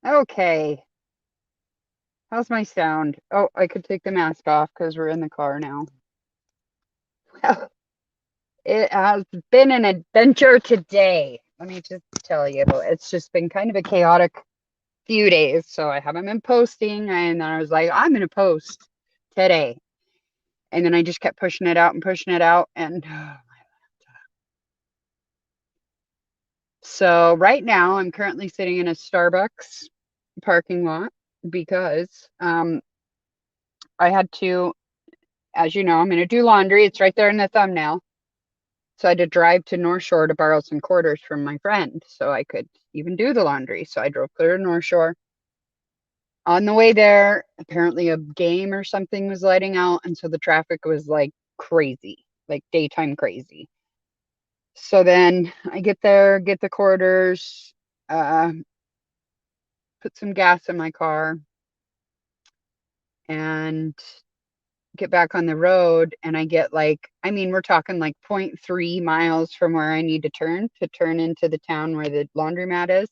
Okay. How's my sound? Oh, I could take the mask off because we're in the car now. Well, it has been an adventure today. Let me just tell you, it's just been kind of a chaotic few days. So I haven't been posting, and then I was like, I'm going to post today. And then I just kept pushing it out and pushing it out. And so right now, I'm currently sitting in a Starbucks parking lot because I had to, as you know, I'm going to do laundry. It's right there in the thumbnail. So I had to drive to North Shore to borrow some quarters from my friend so I could even do the laundry. So I drove clear to North Shore. On the way there, apparently a game or something was lighting out. And so the traffic was like crazy, like daytime crazy. So then I get there, get the quarters, uh, put some gas in my car, and get back on the road. And I get like, I mean, we're talking like 0.3 miles from where I need to turn into the town where the laundromat is.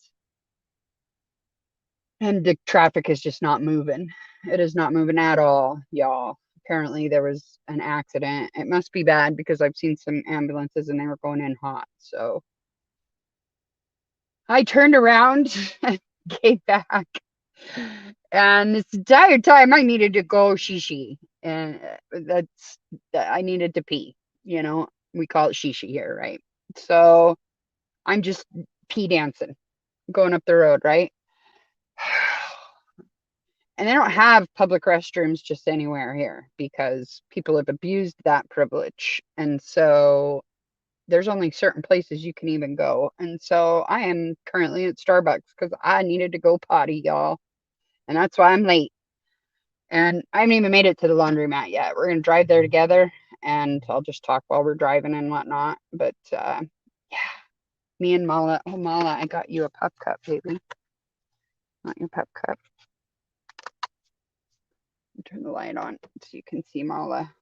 And the traffic is just not moving. It is not moving at all, y'all. Apparently there was an accident. It must be bad because I've seen some ambulances and they were going in hot. So I turned around and came back. And this entire time I needed to go shishi. And I needed to pee. You know, we call it shishi here, right? So I'm just pee dancing, going up the road, right? And they don't have public restrooms just anywhere here because people have abused that privilege. And so there's only certain places you can even go. And so I am currently at Starbucks because I needed to go potty, y'all. And that's why I'm late. And I haven't even made it to the laundromat yet. We're going to drive there together and I'll just talk while we're driving and whatnot. But yeah, me and Mala. Oh, Mala, I got you a pup cup, baby. Not your pup cup. Turn the light on so you can see Mala.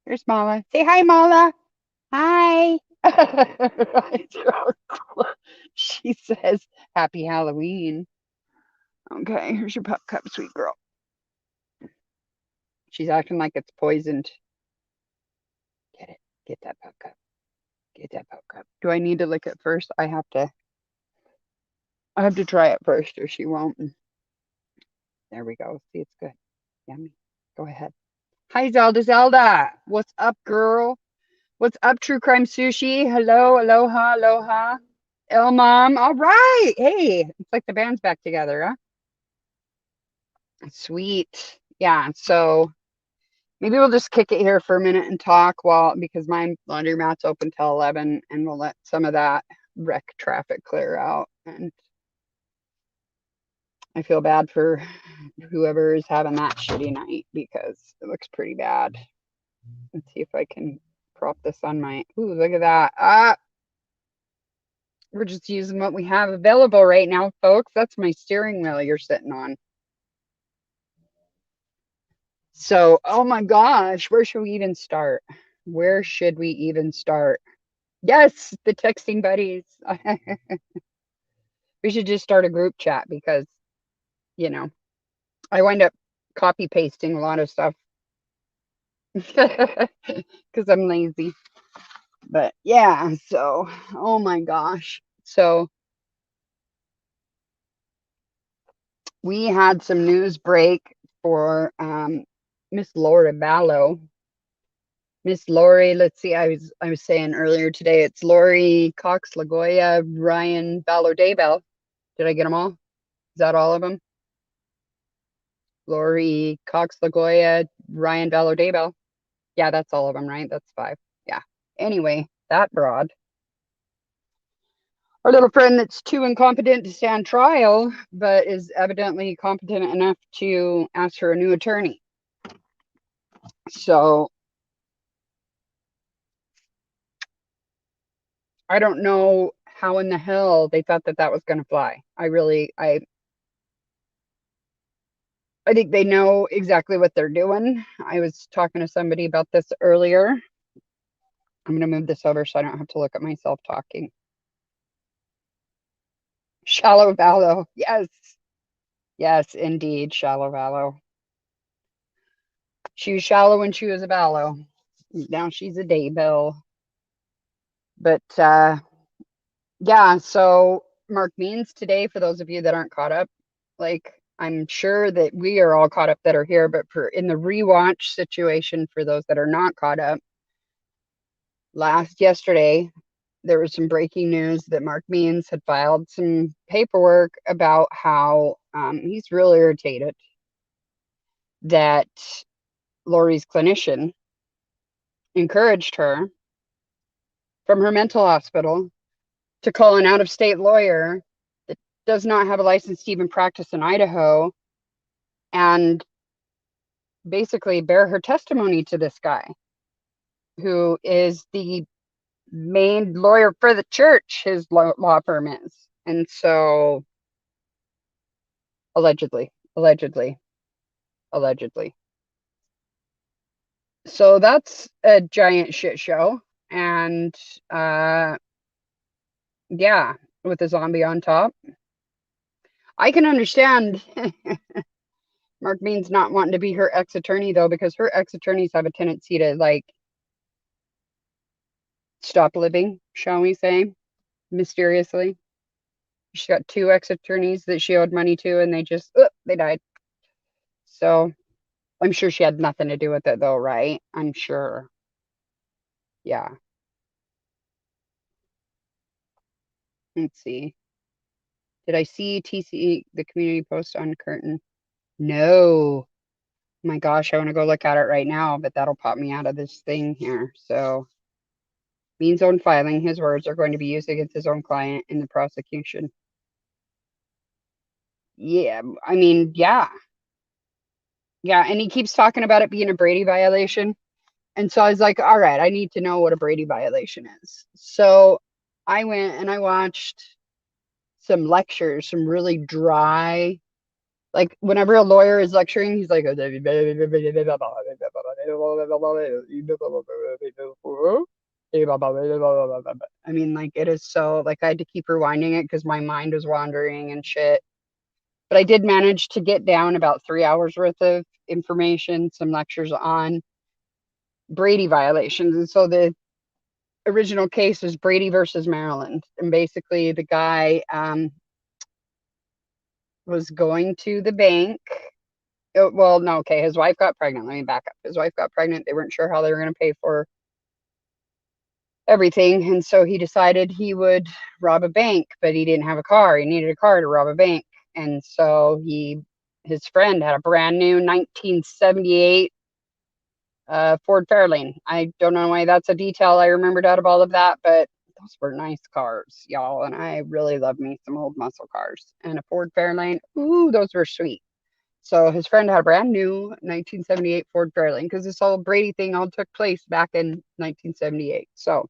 Here's Mala. Say hi, Mala. Hi. She says, Happy Halloween. Okay, here's your pup cup, sweet girl. She's acting like it's poisoned. Get it. Get that pup cup. Get that pup cup. Do I need to lick it first? I have to try it first or she won't. There we go. See, it's good. Yummy. Go ahead. Hi, Zelda. Zelda. What's up, girl? What's up, True Crime Sushi? Hello, aloha, aloha. El Mom. All right. Hey, it's like the band's back together, huh? Sweet. Yeah. So maybe we'll just kick it here for a minute and talk while because my laundromat's open till 11 and we'll let some of that wreck traffic clear out. And I feel bad for whoever is having that shitty night because it looks pretty bad. Let's see if I can prop this on my. Ooh, look at that. We're just using what we have available right now, folks. That's my steering wheel you're sitting on. So, oh my gosh, where should we even start? Where should we even start? Yes, the texting buddies. We should just start a group chat because, you know, I wind up copy pasting a lot of stuff because I'm lazy. But yeah, so, oh my gosh. So we had some news break for Miss Laura Vallow. Miss Lori, let's see, I was saying earlier today, it's Lori CoxLagioiaRyanVallow Daybell. Did I get them all? Is that all of them? Lori CoxLagioiaRyanVallow Daybell. Yeah, that's all of them, right? That's five. Yeah. Anyway, that broad. Our little friend that's too incompetent to stand trial, but is evidently competent enough to ask for a new attorney. So I don't know how in the hell they thought that that was going to fly. I think they know exactly what they're doing. I was talking to somebody about this earlier. I'm going to move this over so I don't have to look at myself talking. Shallow Vallow. Yes. Yes, indeed. Shallow Vallow. She was shallow when she was a Vallow. Now she's a Daybell. But yeah, so Mark Means today, for those of you that aren't caught up, like I'm sure that we are all caught up that are here, but for in the rewatch situation, for those that are not caught up, yesterday there was some breaking news that Mark Means had filed some paperwork about how he's really irritated that Lori's clinician encouraged her from her mental hospital to call an out-of-state lawyer that does not have a license to even practice in Idaho and basically bear her testimony to this guy who is the main lawyer for the church, his law firm is. And so allegedly. So that's a giant shit show. And yeah, with the zombie on top. I can understand Mark Means not wanting to be her ex-attorney though, because her ex-attorneys have a tendency to like stop living, shall we say, mysteriously. She's got 2 ex-attorneys that she owed money to, and they died. So I'm sure she had nothing to do with it though, right? I'm sure. Yeah. Let's see. Did I see TC, the community post on Curtin? No. My gosh, I want to go look at it right now, but that'll pop me out of this thing here. So Means' own filing, his words are going to be used against his own client in the prosecution. Yeah, I mean, yeah. Yeah, and he keeps talking about it being a Brady violation. And so I was like, all right, I need to know what a Brady violation is. So I went and I watched some lectures, some really dry, like whenever a lawyer is lecturing, he's like, I mean, like it is so like I had to keep rewinding it because my mind was wandering and shit. But I did manage to get down about 3 hours worth of information, some lectures on Brady violations. And so the original case was Brady versus Maryland. And basically the guy was going to the bank. Well, no, okay. His wife got pregnant. Let me back up. His wife got pregnant. They weren't sure how they were going to pay for everything. And so he decided he would rob a bank, but he didn't have a car. He needed a car to rob a bank. And so his friend had a brand new 1978 Ford Fairlane. I don't know why that's a detail I remembered out of all of that, but those were nice cars, y'all. And I really love me some old muscle cars. And a Ford Fairlane, ooh, those were sweet. So his friend had a brand new 1978 Ford Fairlane because this whole Brady thing all took place back in 1978. So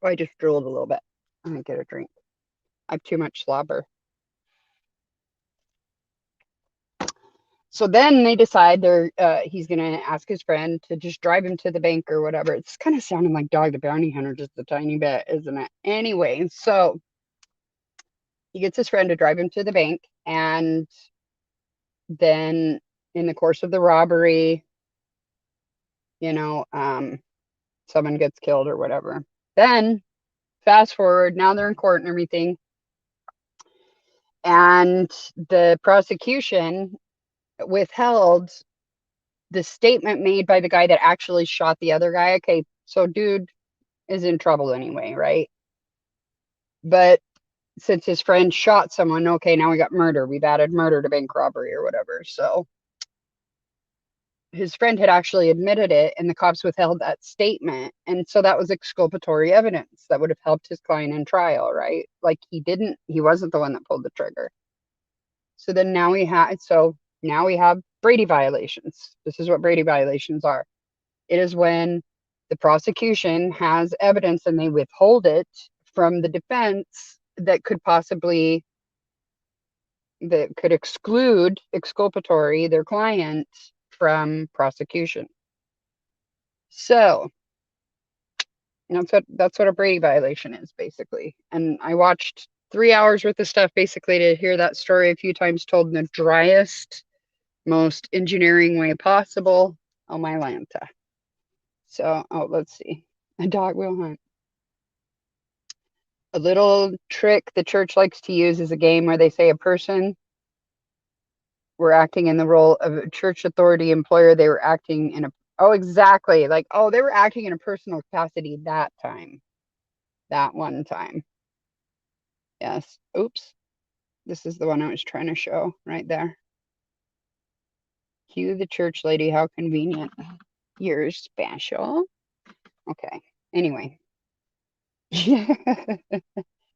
I just drooled a little bit. I'm gonna get a drink. I have too much slobber. So then they decide he's gonna ask his friend to just drive him to the bank or whatever. It's kind of sounding like Dog the Bounty Hunter just a tiny bit, isn't it? Anyway, so he gets his friend to drive him to the bank, and then in the course of the robbery, someone gets killed or whatever. Then fast forward, now they're in court and everything, and the prosecution withheld the statement made by the guy that actually shot the other guy. Okay, so dude is in trouble anyway, right? But since his friend shot someone, okay, now we got murder. We've added murder to bank robbery or whatever. So his friend had actually admitted it, and the cops withheld that statement. And so that was exculpatory evidence that would have helped his client in trial, right? Like he wasn't the one that pulled the trigger. So then now we have Brady violations. This is what Brady violations are. It is when the prosecution has evidence and they withhold it from the defense that could exclude exculpatory their client from prosecution. So that's what a Brady violation is basically. And I watched 3 hours worth of stuff basically to hear that story a few times told in the driest, most engineering way possible. Oh, my Lanta. So, oh, let's see. A dog will hunt. A little trick the church likes to use is a game where they say a person were acting in the role of a church authority employer. They were acting in a, oh, exactly. Like, oh, they were acting in a personal capacity that time. That one time. Yes. Oops. This is the one I was trying to show right there. Cue the church lady. How convenient. You're special. Okay. Anyway.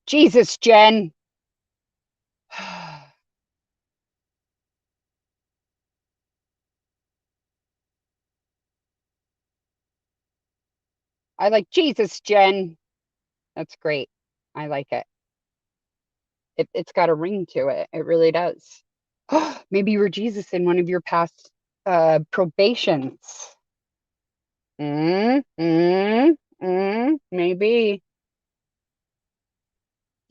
Jesus, Jen. I like Jesus, Jen. That's great. I like it. It's got a ring to it. It really does. Maybe you were Jesus in one of your past probations. Maybe.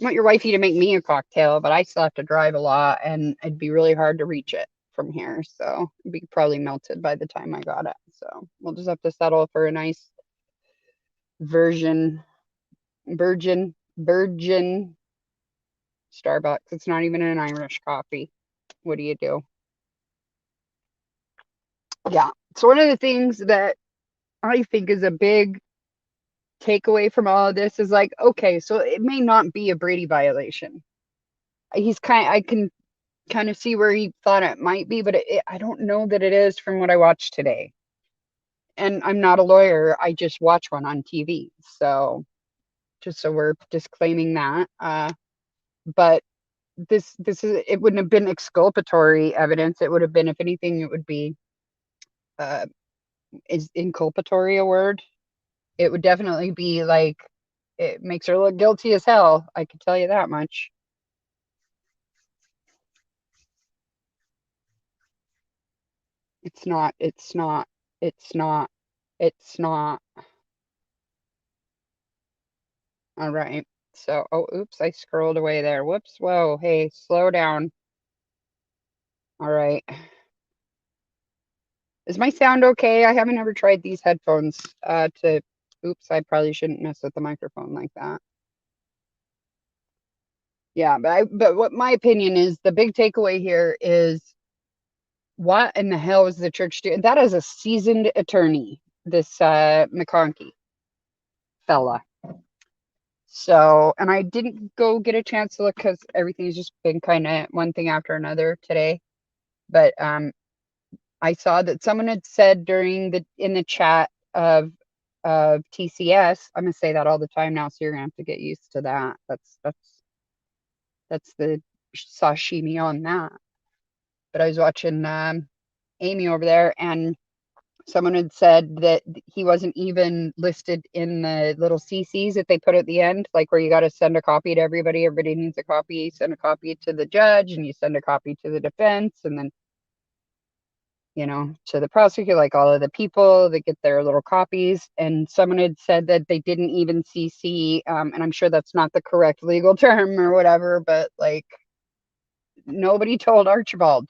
I want your wifey to make me a cocktail, but I still have to drive a lot and it'd be really hard to reach it from here. So it'd be probably melted by the time I got it. So we'll just have to settle for a nice virgin Starbucks. It's not even an Irish coffee. What do you do? Yeah. So one of the things that I think is a big takeaway from all of this is like, okay, so it may not be a Brady violation. I can kind of see where he thought it might be, but I don't know that it is from what I watched today. And I'm not a lawyer. I just watch one on TV. So just so we're disclaiming that. But this is, it wouldn't have been exculpatory evidence. It would have been, if anything, it would be uh is inculpatory a word? It would definitely be like, it makes her look guilty as hell. I can tell you that much. It's not, it's not, it's not, it's not. All right. So, oh, oops, I scrolled away there. Whoops. Whoa. Hey, slow down. All right. Is my sound okay? I haven't ever tried these headphones to, oops, I probably shouldn't mess with the microphone like that. Yeah, but what my opinion is, the big takeaway here is, what in the hell is the church doing? That is a seasoned attorney, this McConkey fella. So, and I didn't go get a chance to look because everything's just been kind of one thing after another today. But I saw that someone had said during in the chat of TCS. I'm gonna say that all the time now, so you're gonna have to get used to that. That's the sashimi on that. But I was watching Amy over there, and someone had said that he wasn't even listed in the little CCs that they put at the end, like where you got to send a copy to everybody. Everybody needs a copy. Send a copy to the judge, and you send a copy to the defense, and then to the prosecutor, like all of the people that get their little copies. And someone had said that they didn't even CC, and I'm sure that's not the correct legal term or whatever, but like nobody told Archibald.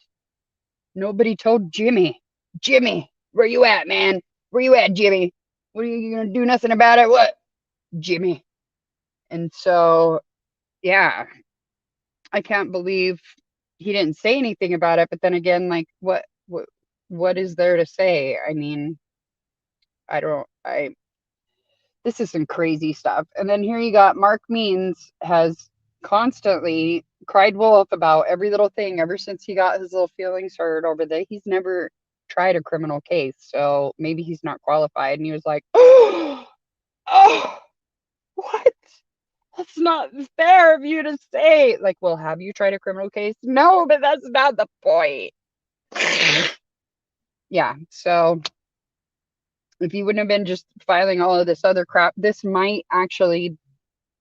Nobody told Jimmy. Jimmy, where you at, man? Where you at, Jimmy? What are you gonna do nothing about it? What? Jimmy. And so, yeah, I can't believe he didn't say anything about it. But then again, like what is there to say? I mean, this is some crazy stuff. And then here you got Mark Means has constantly cried wolf about every little thing ever since he got his little feelings hurt over there. He's never tried a criminal case, so maybe he's not qualified. And he was like, oh, what? That's not fair of you to say. Like, well, have you tried a criminal case? No, but that's not the point. Yeah, so if you wouldn't have been just filing all of this other crap, this might actually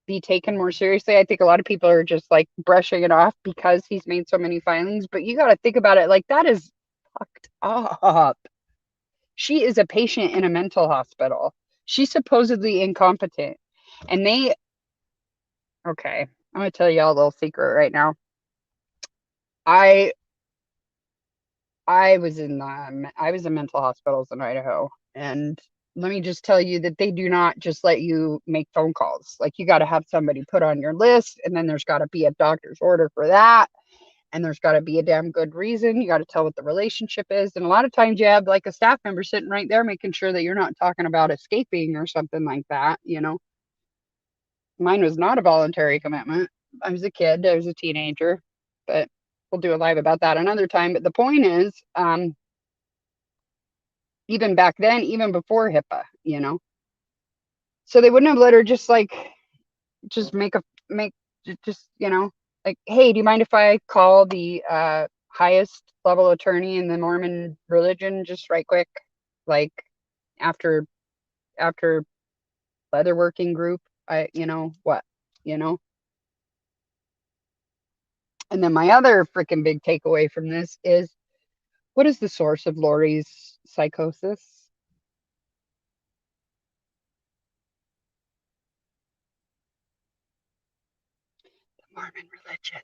be taken more seriously. I think a lot of people are just like brushing it off because he's made so many filings, but you got to think about it like that is fucked up. She is a patient in a mental hospital. She's supposedly incompetent. And okay, I'm gonna tell y'all a little secret right now. I I was in mental hospitals in Idaho, and let me just tell you that they do not just let you make phone calls. Like, you got to have somebody put on your list, and then there's got to be a doctor's order for that, and there's got to be a damn good reason. You got to tell what the relationship is, and a lot of times you have like a staff member sitting right there making sure that you're not talking about escaping or something like that. Mine was not a voluntary commitment. I was a kid, I was a teenager, but we'll do a live about that another time. But the point is, even back then, even before HIPAA, so they wouldn't have let her just make like, hey, do you mind if I call the highest level attorney in the Mormon religion just right quick, like after leatherworking group, what, you know and then my other freaking big takeaway from this is, what is the source of Lori's psychosis? The Mormon religion.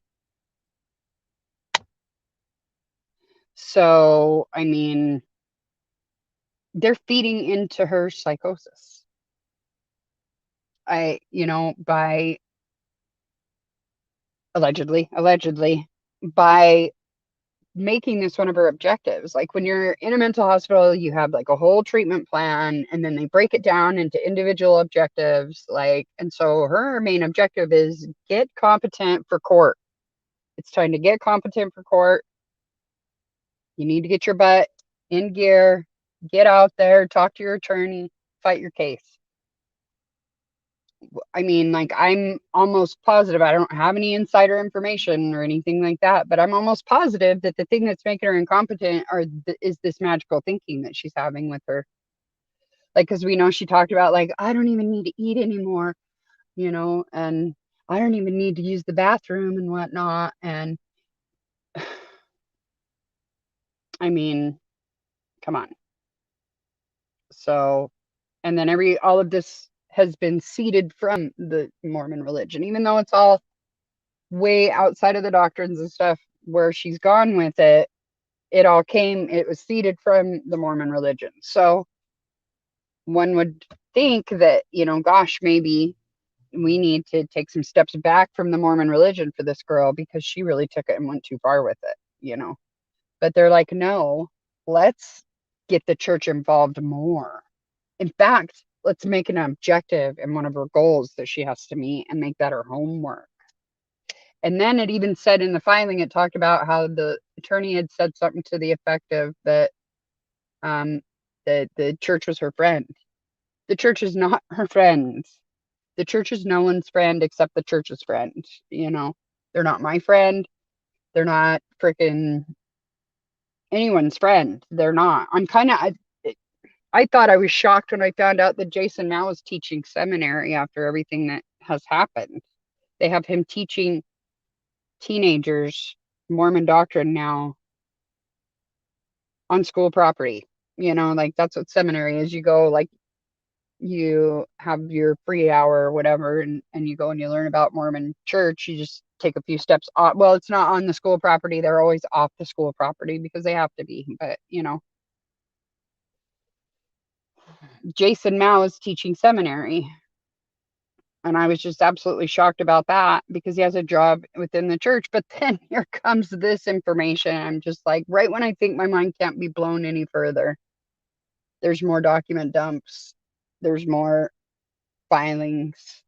So, I mean, they're feeding into her psychosis. By allegedly, by making this one of her objectives. Like, when you're in a mental hospital, you have like a whole treatment plan, and then they break it down into individual objectives. And so her main objective is get competent for court. It's time to get competent for court. You need to get your butt in gear, get out there, talk to your attorney, fight your case. I mean, like, I'm almost positive, I don't have any insider information or anything like that, but I'm almost positive that the thing that's making her incompetent is this magical thinking that she's having with her. Like, because we know she talked about, like, I don't even need to eat anymore, and I don't even need to use the bathroom and whatnot. And I mean, come on. So, and then all of this has been seeded from the Mormon religion, even though it's all way outside of the doctrines and stuff where she's gone with it. It was seeded from the Mormon religion. So one would think that, gosh, maybe we need to take some steps back from the Mormon religion for this girl, because she really took it and went too far with it. But they're like, no, let's get the church involved more. In fact, let's make an objective and one of her goals that she has to meet, and make that her homework. And then it even said in the filing, it talked about how the attorney had said something to the effect of that the church was her friend. The church is not her friend. The church is no one's friend except the church's friend. They're not my friend. They're not freaking anyone's friend. They're not. I thought I was shocked when I found out that Jason now is teaching seminary after everything that has happened. They have him teaching teenagers Mormon doctrine now on school property. Like, that's what seminary is. You go, like, you have your free hour or whatever, and you go and you learn about Mormon church. You just take a few steps off. Well, it's not on the school property. They're always off the school property because they have to be. But, Jason Mao is teaching seminary. And I was just absolutely shocked about that, because he has a job within the church. But then here comes this information. I'm just like, right when I think my mind can't be blown any further, there's more document dumps. There's more filings.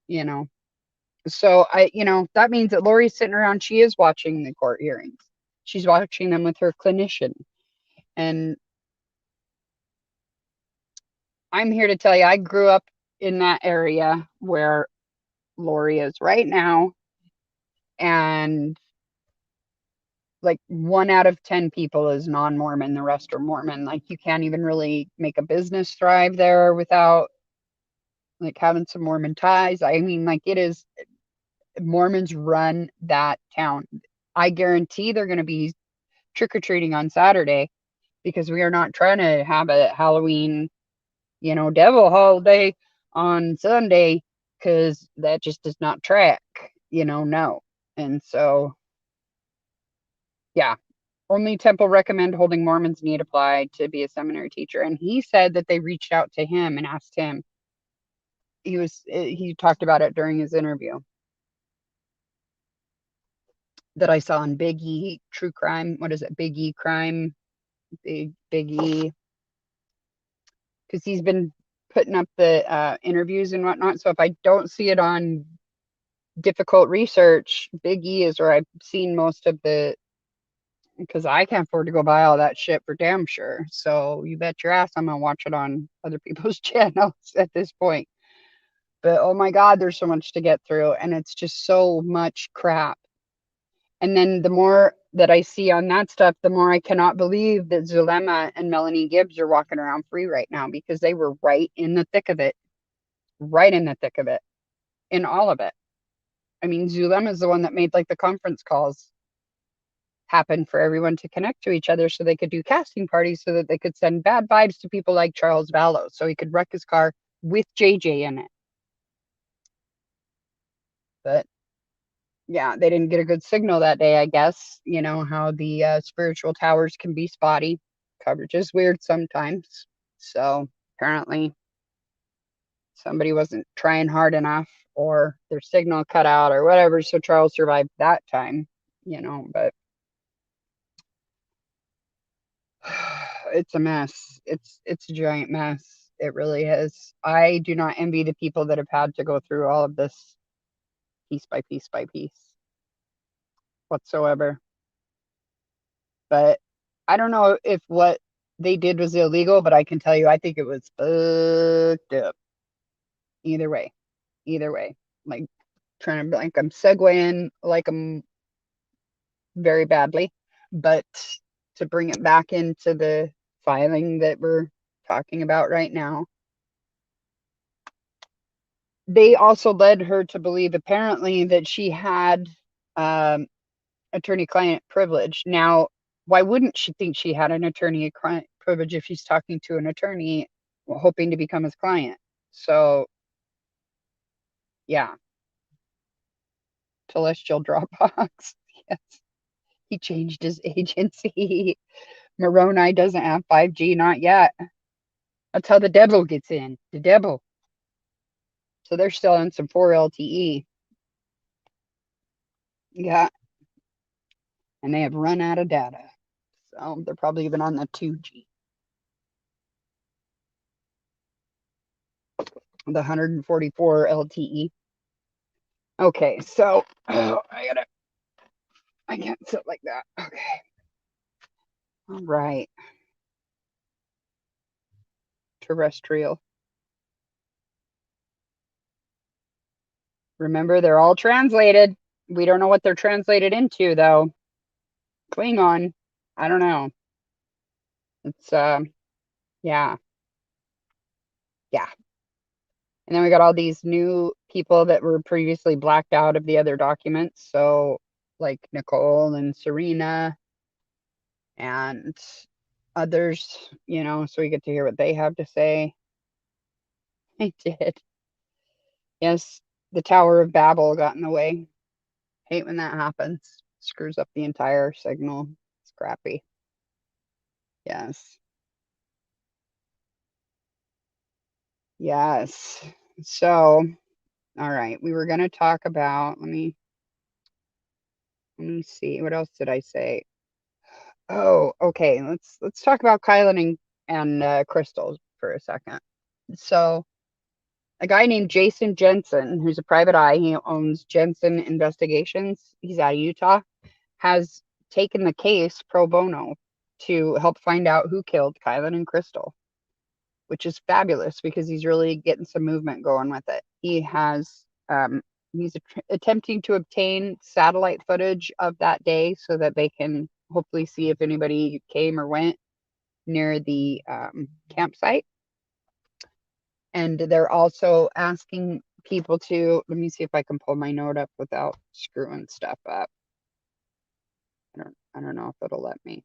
So that means that Lori's sitting around, she is watching the court hearings. She's watching them with her clinician. And I'm here to tell you, I grew up in that area where Lori is right now. And like 1 out of 10 people is non-Mormon, the rest are Mormon. Like, you can't even really make a business thrive there without like having some Mormon ties. I mean, like, it is, Mormons run that town. I guarantee they're going to be trick-or-treating on Saturday, because we are not trying to have a Halloween, devil holiday on Sunday, because that just does not track. no. And so, yeah, only temple recommend holding Mormons need apply to be a seminary teacher. And he said that they reached out to him and asked him. He talked about it during his interview that I saw on Big E True Crime. What is it? Big E Crime, Big E, because he's been putting up the interviews and whatnot. So if I don't see it on difficult research, Big E is where I've seen most of the, because I can't afford to go buy all that shit for damn sure. So you bet your ass I'm gonna watch it on other people's channels at this point. But oh my God, there's so much to get through, and it's just so much crap. And then the more that I see on that stuff, the more I cannot believe that Zulema and Melanie Gibbs are walking around free right now, because they were right in the thick of it, right in the thick of it, in all of it. I mean, Zulema is the one that made like the conference calls happen for everyone to connect to each other so they could do casting parties, so that they could send bad vibes to people like Charles Vallow so he could wreck his car with JJ in it. But yeah, they didn't get a good signal that day, I guess. You know how the spiritual towers can be spotty. Coverage is weird sometimes. So apparently somebody wasn't trying hard enough, or their signal cut out or whatever. So Charles survived that time, but it's a mess. It's a giant mess. It really is. I do not envy the people that have had to go through all of this piece by piece by piece whatsoever. But I don't know if what they did was illegal, but I can tell you, I think it was fucked up. Either way, either way. Like trying to, like, I'm segueing like I'm very badly, but to bring it back into the filing that we're talking about right now, they also led her to believe apparently that she had um, attorney-client privilege. Now, why wouldn't she think she had an attorney-client privilege if she's talking to an attorney hoping to become his client? So, yeah, Celestial Dropbox. Yes, he changed his agency. Moroni doesn't have 5G, not yet. That's how the devil gets in. The devil. So they're still on some 4 LTE. Yeah, and they have run out of data. So they're probably even on the 2G. The 144 LTE. Okay, so I can't sit like that. Okay. All right. Terrestrial. Remember, they're all translated. We don't know what they're translated into, though. Klingon. I don't know. It's yeah. Yeah. And then we got all these new people that were previously blacked out of the other documents. So like Nicole and Serena and others, so we get to hear what they have to say. I did. Yes, the Tower of Babel got in the way. Hate when that happens. Screws up the entire signal. It's crappy. Yes. Yes. So, all right. We were going to talk about, let me see. What else did I say? Oh, okay. Let's talk about Kylan and Crystal for a second. So, a guy named Jason Jensen, who's a private eye, he owns Jensen Investigations. He's out of Utah, has taken the case pro bono to help find out who killed Kylan and Crystal, which is fabulous because he's really getting some movement going with it. He's attempting to obtain satellite footage of that day so that they can hopefully see if anybody came or went near the campsite. And they're also asking people to, let me see if I can pull my note up without screwing stuff up. I don't know if it'll let me.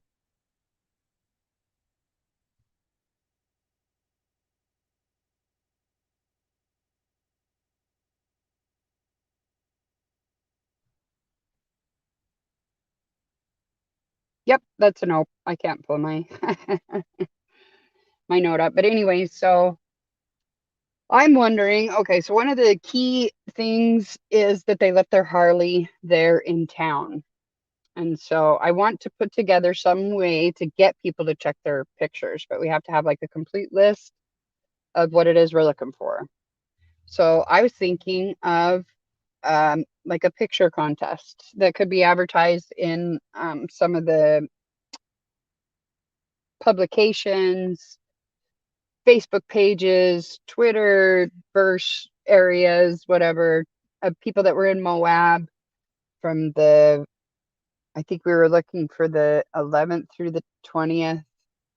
Yep, that's a nope. I can't pull my my note up. But anyway, so I'm wondering, okay, so one of the key things is that they left their Harley there in town. And so I want to put together some way to get people to check their pictures, but we have to have like a complete list of what it is we're looking for. So I was thinking of like a picture contest that could be advertised in some of the publications, Facebook pages, Twitter, verse areas, whatever, of people that were in Moab from the, I think we were looking for the 11th through the 20th.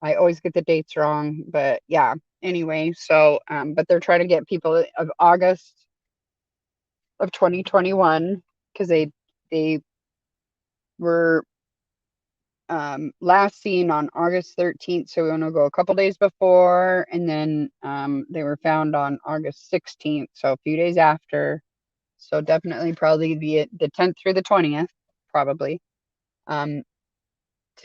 I always get the dates wrong, but yeah. Anyway, so but they're trying to get people of August of 2021 because they were last seen on August 13th, so we want to go a couple days before, and then they were found on August 16th, so a few days after. So definitely probably the 10th through the 20th, probably, to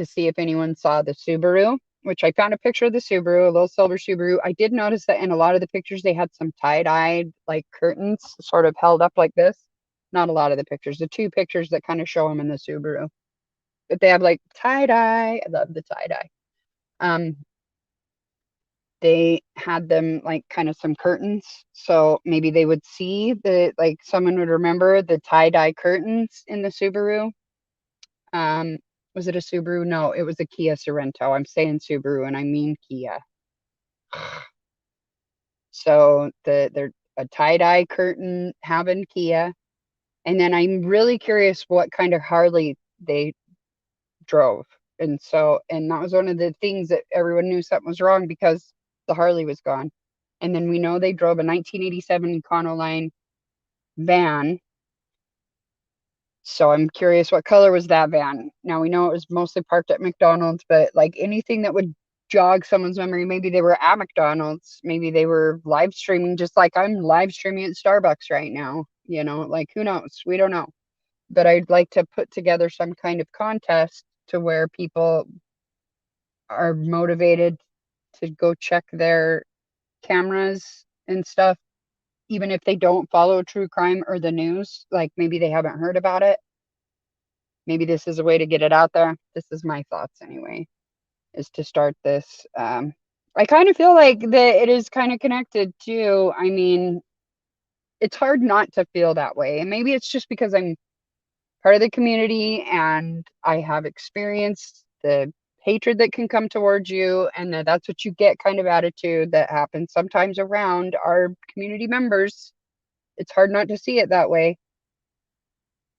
see if anyone saw the Subaru, which I found a picture of the Subaru, a little silver Subaru. I did notice that in a lot of the pictures they had some tie-dyed like curtains sort of held up like this. Not a lot of the pictures, the two pictures that kind of show them in the Subaru. But they have like tie-dye. I love the tie-dye. Um, they had them like kind of some curtains. So maybe they would see like someone would remember the tie-dye curtains in the Subaru. Um, was it a Subaru? No, it was a Kia Sorento. I'm saying Subaru and I mean Kia. So they're a tie-dye curtain having Kia. And then I'm really curious what kind of Harley they drove. And that was one of the things that everyone knew something was wrong because the Harley was gone. And then we know they drove a 1987 Econoline van. So I'm curious what color was that van? Now we know it was mostly parked at McDonald's, but like anything that would jog someone's memory, maybe they were at McDonald's, maybe they were live streaming just like I'm live streaming at Starbucks right now. Like who knows? We don't know. But I'd like to put together some kind of contest to where people are motivated to go check their cameras and stuff, even if they don't follow true crime or the news, like maybe they haven't heard about it. Maybe this is a way to get it out there. This is my thoughts anyway, is to start this. I kind of feel like that it is kind of connected to, I mean, it's hard not to feel that way. And maybe it's just because I'm part of the community and I have experienced the hatred that can come towards you, and that's what you get kind of attitude that happens sometimes around our community members. It's hard not to see it that way.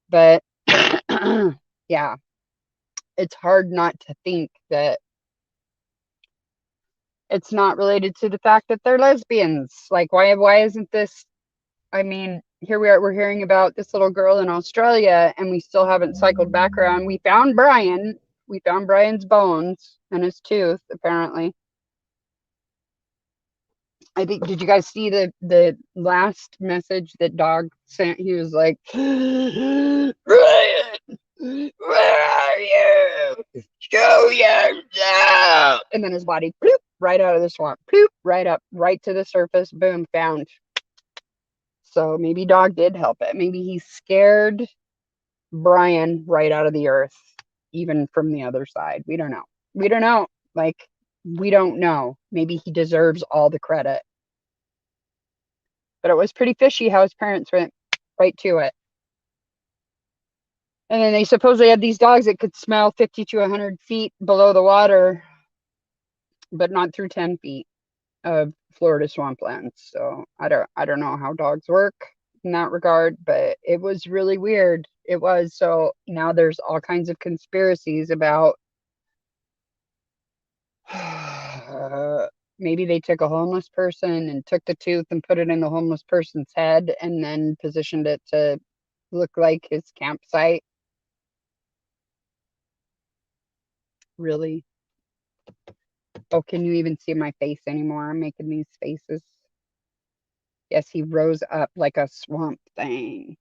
But yeah, it's hard not to think that it's not related to the fact that they're lesbians. Like why isn't this, I mean, here we are, we're hearing about this little girl in Australia and we still haven't cycled back around. We found Brian's bones and his tooth, apparently. I think, did you guys see the last message that Dog sent? He was like, Brian, where are you? Show yourself. And then his body, bloop, right out of the swamp, bloop, right up, right to the surface, boom, found. So maybe Dog did help it. Maybe he scared Brian right out of the earth, even from the other side. We don't know. We don't know. Like, we don't know. Maybe he deserves all the credit. But it was pretty fishy how his parents went right to it. And then they supposedly had these dogs that could smell 50 to 100 feet below the water, but not through 10 feet of Florida swamplands. So I don't know how dogs work in that regard, but it was really weird. It was. So now there's all kinds of conspiracies about maybe they took a homeless person and took the tooth and put it in the homeless person's head and then positioned it to look like his campsite. Really? Oh, can you even see my face anymore? I'm making these faces. Yes, he rose up like a swamp thing.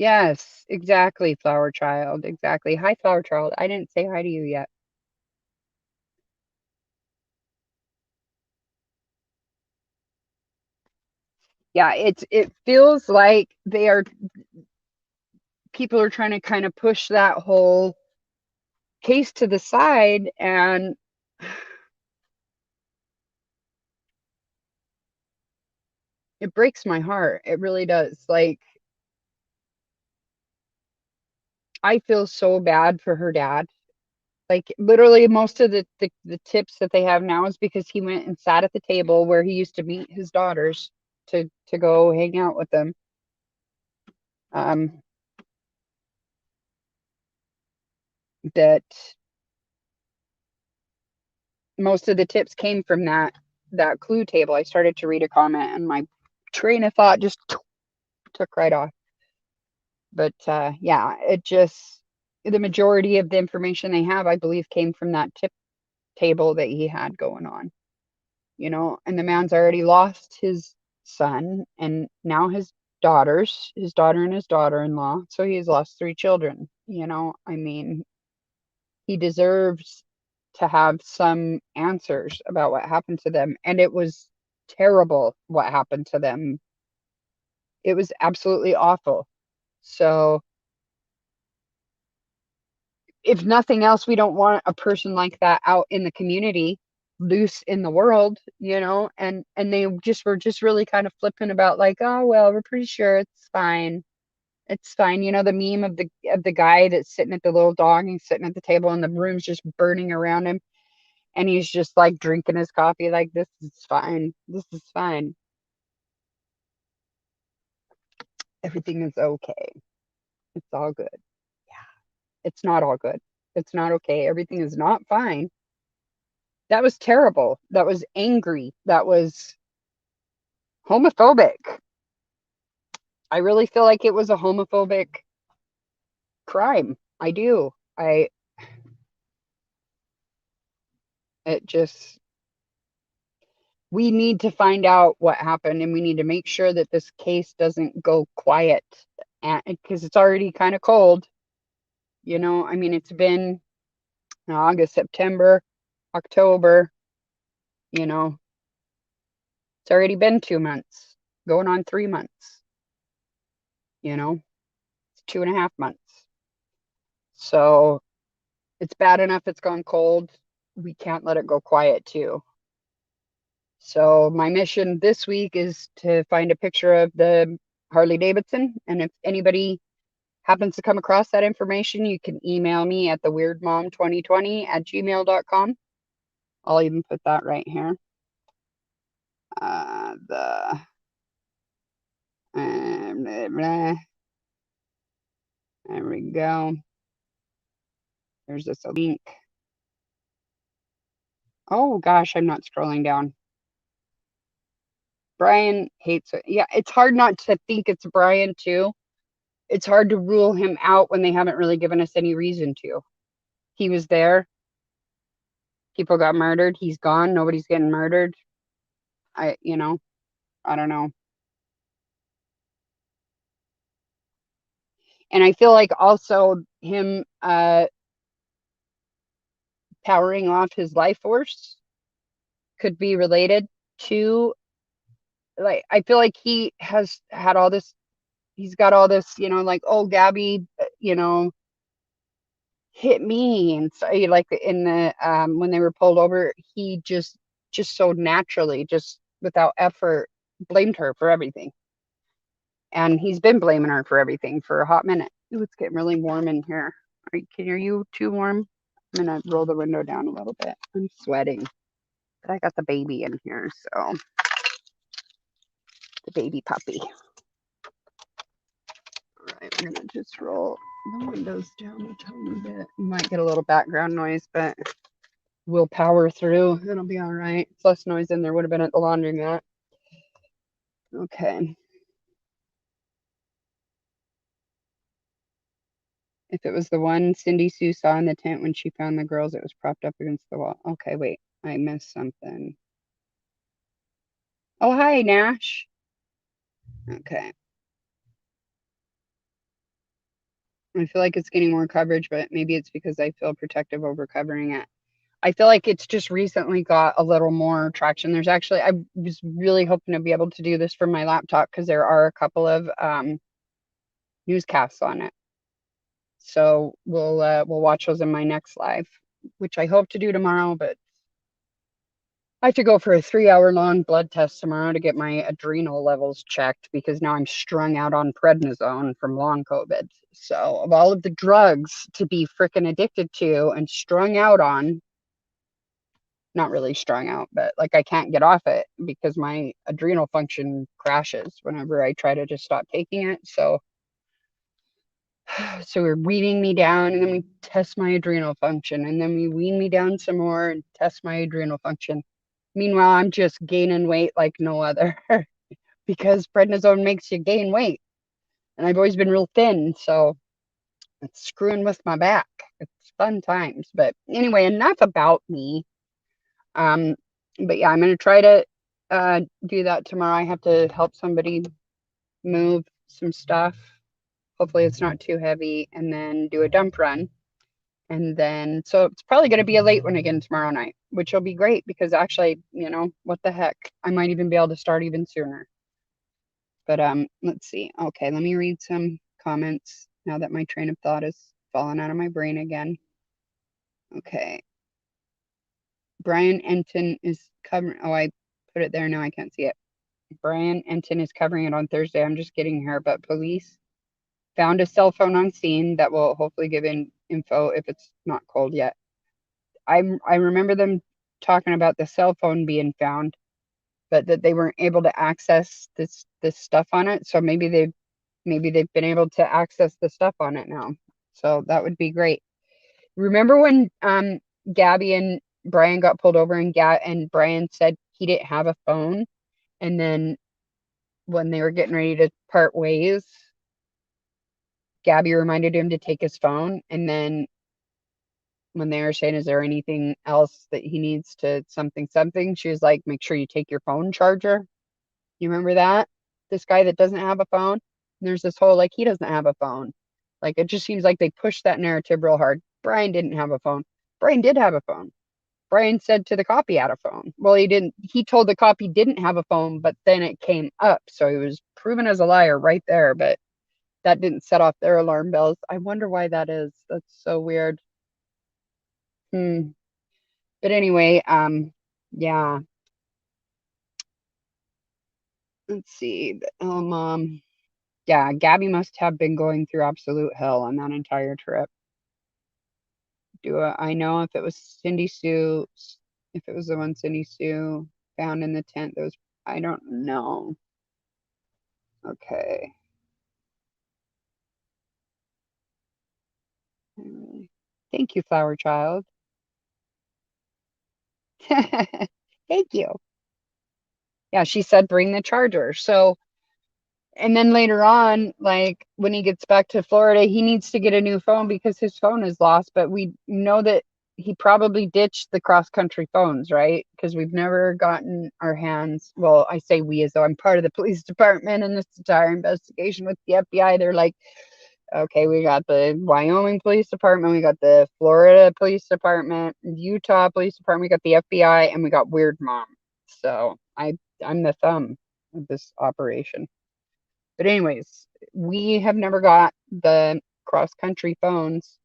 Yes, exactly, Flower Child. Exactly. Hi, Flower Child. I didn't say hi to you yet. Yeah, it feels like people are trying to kind of push that whole case to the side, and it breaks my heart. It really does. Like, I feel so bad for her dad. Like, literally most of the tips that they have now is because he went and sat at the table where he used to meet his daughters to go hang out with them. Um, that most of the tips came from that clue table. I started to read a comment and my train of thought just took right off. But yeah, it just the majority of the information they have, I believe, came from that tip table that he had going on. And the man's already lost his son and now his daughters, his daughter and his daughter-in-law. So he's lost three children. I mean, he deserves to have some answers about what happened to them. And it was terrible what happened to them. It was absolutely awful. So, if nothing else, we don't want a person like that out in the community, loose in the world, and they just were just really kind of flippant about like, oh well, we're pretty sure it's fine. It's fine. The meme of the guy that's sitting at the little dog, he's sitting at the table and the room's just burning around him and he's just like drinking his coffee like this is fine. This is fine. Everything is okay. It's all good. Yeah. It's not all good. It's not okay. Everything is not fine. That was terrible. That was angry. That was homophobic. I really feel like it was a homophobic crime. I do. It just, we need to find out what happened and we need to make sure that this case doesn't go quiet because it's already kind of cold. I mean, it's been August, September, October, you know, it's already been 2 months, going on 3 months, it's 2.5 months. So it's bad enough it's gone cold. We can't let it go quiet too. So my mission this week is to find a picture of the Harley Davidson. And if anybody happens to come across that information, you can email me at theweirdmom2020@gmail.com. I'll even put that right here. Blah, blah. There we go. There's this link. Oh gosh, I'm not scrolling down. Brian hates it. Yeah, it's hard not to think it's Brian too. It's hard to rule him out when they haven't really given us any reason to. He was there. People got murdered. He's gone. Nobody's getting murdered. I don't know. And I feel like also him powering off his life force could be related to, like, I feel like he has had all this, he's got all this, like, oh, Gabby, hit me. And so, like, in the, when they were pulled over, he just so naturally, just without effort, blamed her for everything. And he's been blaming her for everything for a hot minute. Ooh, it's getting really warm in here. Are you too warm? I'm gonna roll the window down a little bit. I'm sweating, but I got the baby in here, so the baby puppy. All right, we're gonna just roll the windows down a tiny bit. You might get a little background noise, but we'll power through. It'll be all right. It's less noise than there would have been at the laundromat. Okay. If it was the one Cindy Sue saw in the tent when she found the girls, it was propped up against the wall. Okay, wait, I missed something. Oh, hi, Nash. Okay. I feel like it's getting more coverage, but maybe it's because I feel protective over covering it. I feel like it's just recently got a little more traction. There's actually, I was really hoping to be able to do this from my laptop because there are a couple of newscasts on it. So we'll watch those in my next live, which I hope to do tomorrow, but I have to go for a 3-hour long blood test tomorrow to get my adrenal levels checked because now I'm strung out on prednisone from long COVID. So of all of the drugs to be freaking addicted to and strung out on, not really strung out, but like I can't get off it because my adrenal function crashes whenever I try to just stop taking it. So we're weaning me down and then we test my adrenal function and then we wean me down some more and test my adrenal function. Meanwhile, I'm just gaining weight like no other because prednisone makes you gain weight. And I've always been real thin, so it's screwing with my back. It's fun times. But anyway, enough about me. But yeah, I'm gonna try to do that tomorrow. I have to help somebody move some stuff. Hopefully it's not too heavy, and then do a dump run. And then, so it's probably going to be a late one again tomorrow night, which will be great because actually, what the heck? I might even be able to start even sooner. But let's see. Okay, let me read some comments now that my train of thought has fallen out of my brain again. Okay. Brian Enton is covering, oh, I put it there. Now I can't see it. Brian Enton is covering it on Thursday. I'm just getting here, but police found a cell phone on scene that will hopefully give in info if it's not cold yet. I remember them talking about the cell phone being found, but that they weren't able to access this stuff on it. So maybe they've been able to access the stuff on it now. So that would be great. Remember when Gabby and Brian got pulled over and Brian said he didn't have a phone, and then when they were getting ready to part ways, Gabby reminded him to take his phone, and then when they were saying, is there anything else that he needs to something, she was like, make sure you take your phone charger. You remember that? This guy that doesn't have a phone? And there's this whole, like, he doesn't have a phone. Like, it just seems like they pushed that narrative real hard. Brian didn't have a phone. Brian did have a phone. Brian said to the cop he had a phone. Well, he didn't. He told the cop he didn't have a phone, but then it came up. So he was proven as a liar right there, but that didn't set off their alarm bells. I wonder why that is. That's so weird. But anyway, yeah. Let's see. Yeah, Gabby must have been going through absolute hell on that entire trip. I know if it was Cindy Sue, if it was the one Cindy Sue found in the tent, I don't know. Okay. Thank you, Flower Child. Thank you. Yeah, she said bring the charger. So, and then later on, like when he gets back to Florida, he needs to get a new phone because his phone is lost. But we know that he probably ditched the cross country phones, right? Because we've never gotten our hands. Well, I say we as though I'm part of the police department in this entire investigation with the FBI. They're like, okay, we got the Wyoming Police Department, we got the Florida Police Department, Utah Police Department, we got the FBI, and we got Weird Mom. So I'm the thumb of this operation. But anyways, we have never got the cross country phones.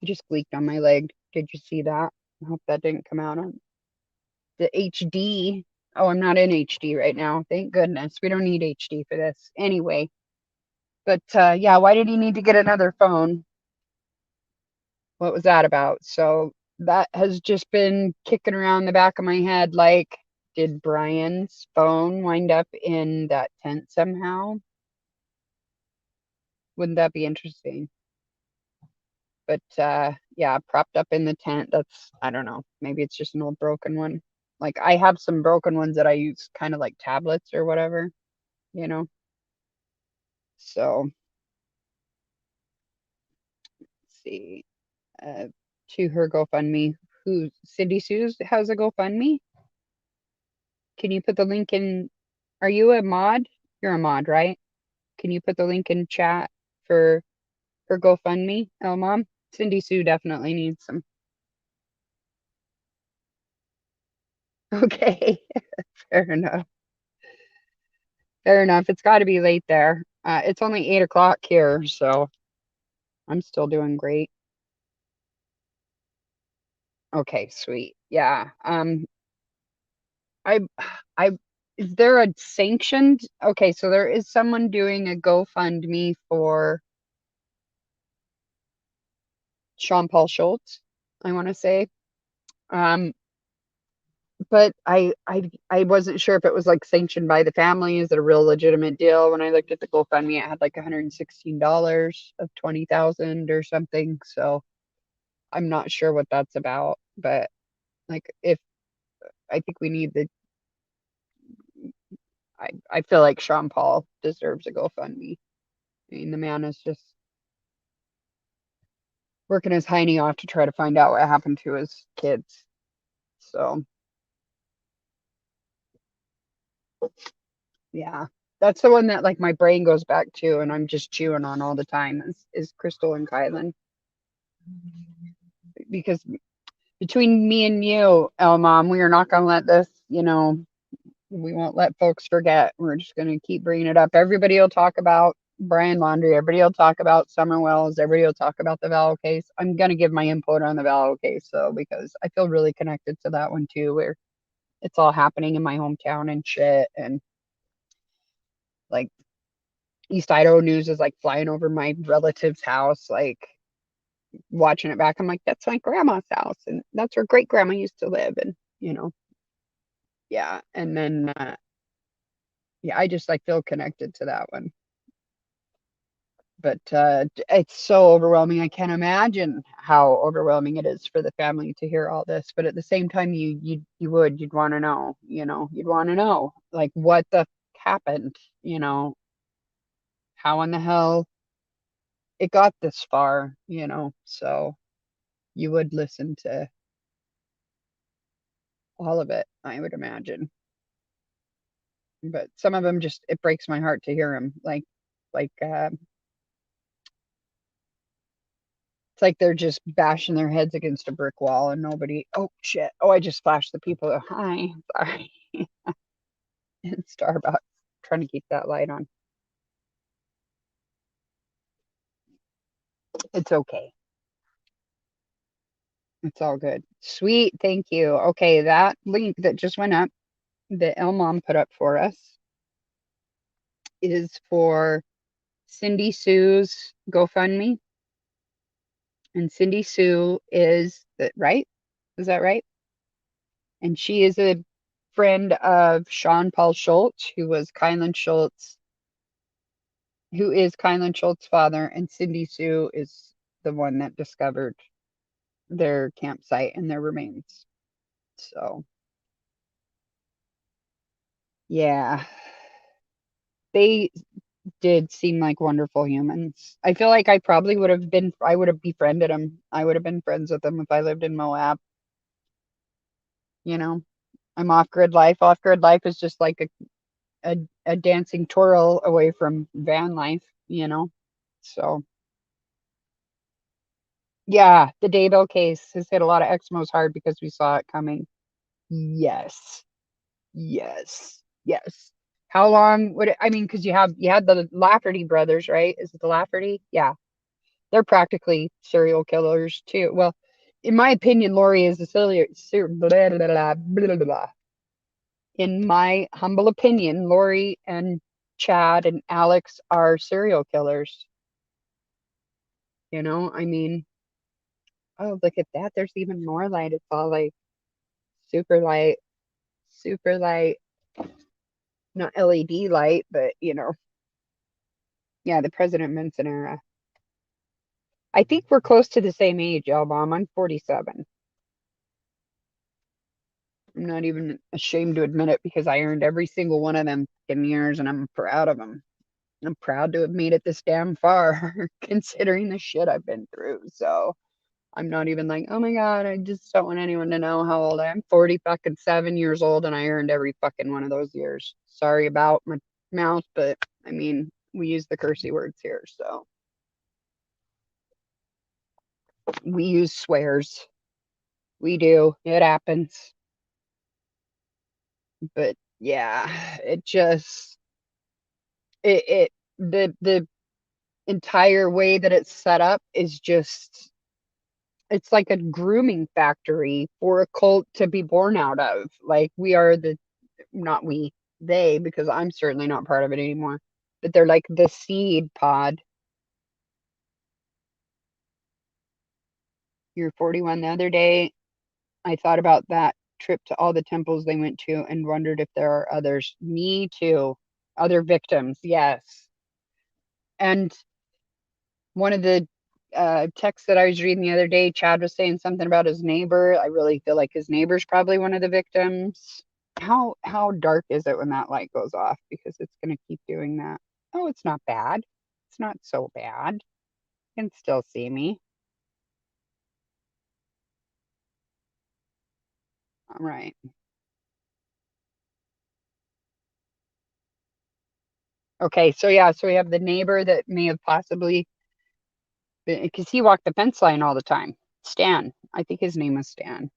I just leaked on my leg. Did you see that? I hope that didn't come out on the HD. Oh, I'm not in HD right now. Thank goodness. We don't need HD for this. Anyway, but yeah, why did he need to get another phone? What was that about? So that has just been kicking around the back of my head. Like, did Brian's phone wind up in that tent somehow? Wouldn't that be interesting? But yeah, propped up in the tent. I don't know. Maybe it's just an old broken one. Like I have some broken ones that I use kind of like tablets or whatever, you know. So let's see. Uh, to her GoFundMe. Who Cindy Sue's has a GoFundMe? Can you put the link in? Are you a mod? You're a mod, right? Can you put the link in chat for for GoFundMe, Mom. Cindy Sue definitely needs some. Okay, fair enough. Fair enough. It's got to be late there. It's only 8 o'clock here, so I'm still doing great. Okay, sweet. Yeah. I, I, is there a sanctioned? Okay, so there is someone doing a GoFundMe for Sean Paul Schultz, I want to say. Um, but I wasn't sure if it was like sanctioned by the family. Is it a real legitimate deal? When I looked at the GoFundMe, it had like $116 of 20,000 or something. So I'm not sure what that's about. But like, if I think we need the, I feel like Sean Paul deserves a GoFundMe. I mean, the man is just working his hiney off to try to find out what happened to his kids. So yeah, that's the one that like my brain goes back to, and I'm just chewing on all the time is Crystal and Kylan, because between me and you, Mom, we are not going to let this, we won't let folks forget. We're just going to keep bringing it up. Everybody will talk about Brian Laundrie. Everybody will talk about Summer Wells. Everybody will talk about the Vallow case. I'm going to give my input on the Vallow case, though, because I feel really connected to that one, too, where it's all happening in my hometown and shit. And like East Idaho news is like flying over my relative's house, like watching it back. I'm like, that's my grandma's house. And that's where great grandma used to live. And, yeah. And then, yeah, I just like feel connected to that one. But it's so overwhelming. I can't imagine how overwhelming it is for the family to hear all this. But at the same time, you'd want to know, you'd want to know like what the happened, how in the hell it got this far, so you would listen to all of it, I would imagine. But some of them just, it breaks my heart to hear them. Like, it's like they're just bashing their heads against a brick wall and nobody, oh shit. Oh, I just flashed the people. Hi, sorry. In Starbucks, trying to keep that light on. It's okay. It's all good. Sweet. Thank you. Okay. That link that just went up, that El Mom put up for us, is for Cindy Sue's GoFundMe. And Cindy Sue is that right? Is that right? And she is a friend of Sean Paul Schultz, who is Kylan Schultz's father, and Cindy Sue is the one that discovered their campsite and their remains. So, yeah, they did seem like wonderful humans. I feel like I would have befriended them. I would have been friends with them if I lived in Moab. You know, I'm off grid life. Off grid life is just like a dancing twirl away from van life, So, yeah, the Daybell case has hit a lot of Exmos hard because we saw it coming. Yes. Yes. Yes. How long would it, I mean, because you had the Lafferty brothers, right? Is it the Lafferty? Yeah. They're practically serial killers too. Well, in my opinion, Lori is a blah, blah, blah, blah, blah. In my humble opinion, Lori and Chad and Alex are serial killers. I mean, oh, look at that. There's even more light. It's all like super light, super light, not LED light, but yeah, the President Menson era. I think we're close to the same age, Albom. I'm 47. I'm not even ashamed to admit it because I earned every single one of them in years and I'm proud of them. I'm proud to have made it this damn far considering the shit I've been through. So I'm not even like, oh my God, I just don't want anyone to know how old I am. 40 fucking 7 years old and I earned every fucking one of those years. Sorry about my mouth, but I mean, we use the cursey words here. So We use swears. We do. It happens. But yeah, it just it the entire way that it's set up is just it's like a grooming factory for a cult to be born out of. Like we are the not we, they, because I'm certainly not part of it anymore. But they're like the seed pod. You're 41. The other day, I thought about that trip to all the temples they went to and wondered if there are others. Me too. Other victims, yes. And one of the texts that I was reading the other day, Chad was saying something about his neighbor. I really feel like his neighbor's probably one of the victims. How dark is it when that light goes off? Because it's going to keep doing that. Oh, it's not bad. It's not so bad. You can still see me. All right. Okay, so yeah, so we have the neighbor that may have possibly because he walked the fence line all the time. Stan, I think his name was Stan.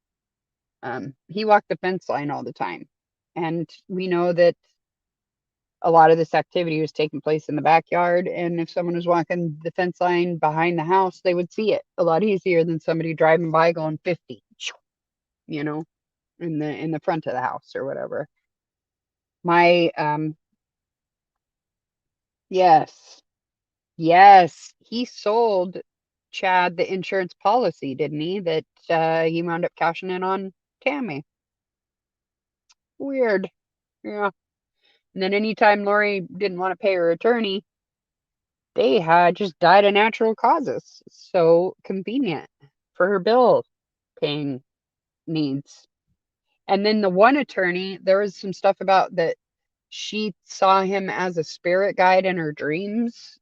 He walked the fence line all the time, and we know that a lot of this activity was taking place in the backyard. And if someone was walking the fence line behind the house, they would see it a lot easier than somebody driving by going 50, you know, in the front of the house or whatever. My yes, yes, he sold Chad the insurance policy, didn't he? That he wound up cashing in on Tammy. Weird. Yeah. And then anytime Lori didn't want to pay her attorney, they had just died of natural causes. So convenient for her bill paying needs. And then the one attorney, there was some stuff about that she saw him as a spirit guide in her dreams,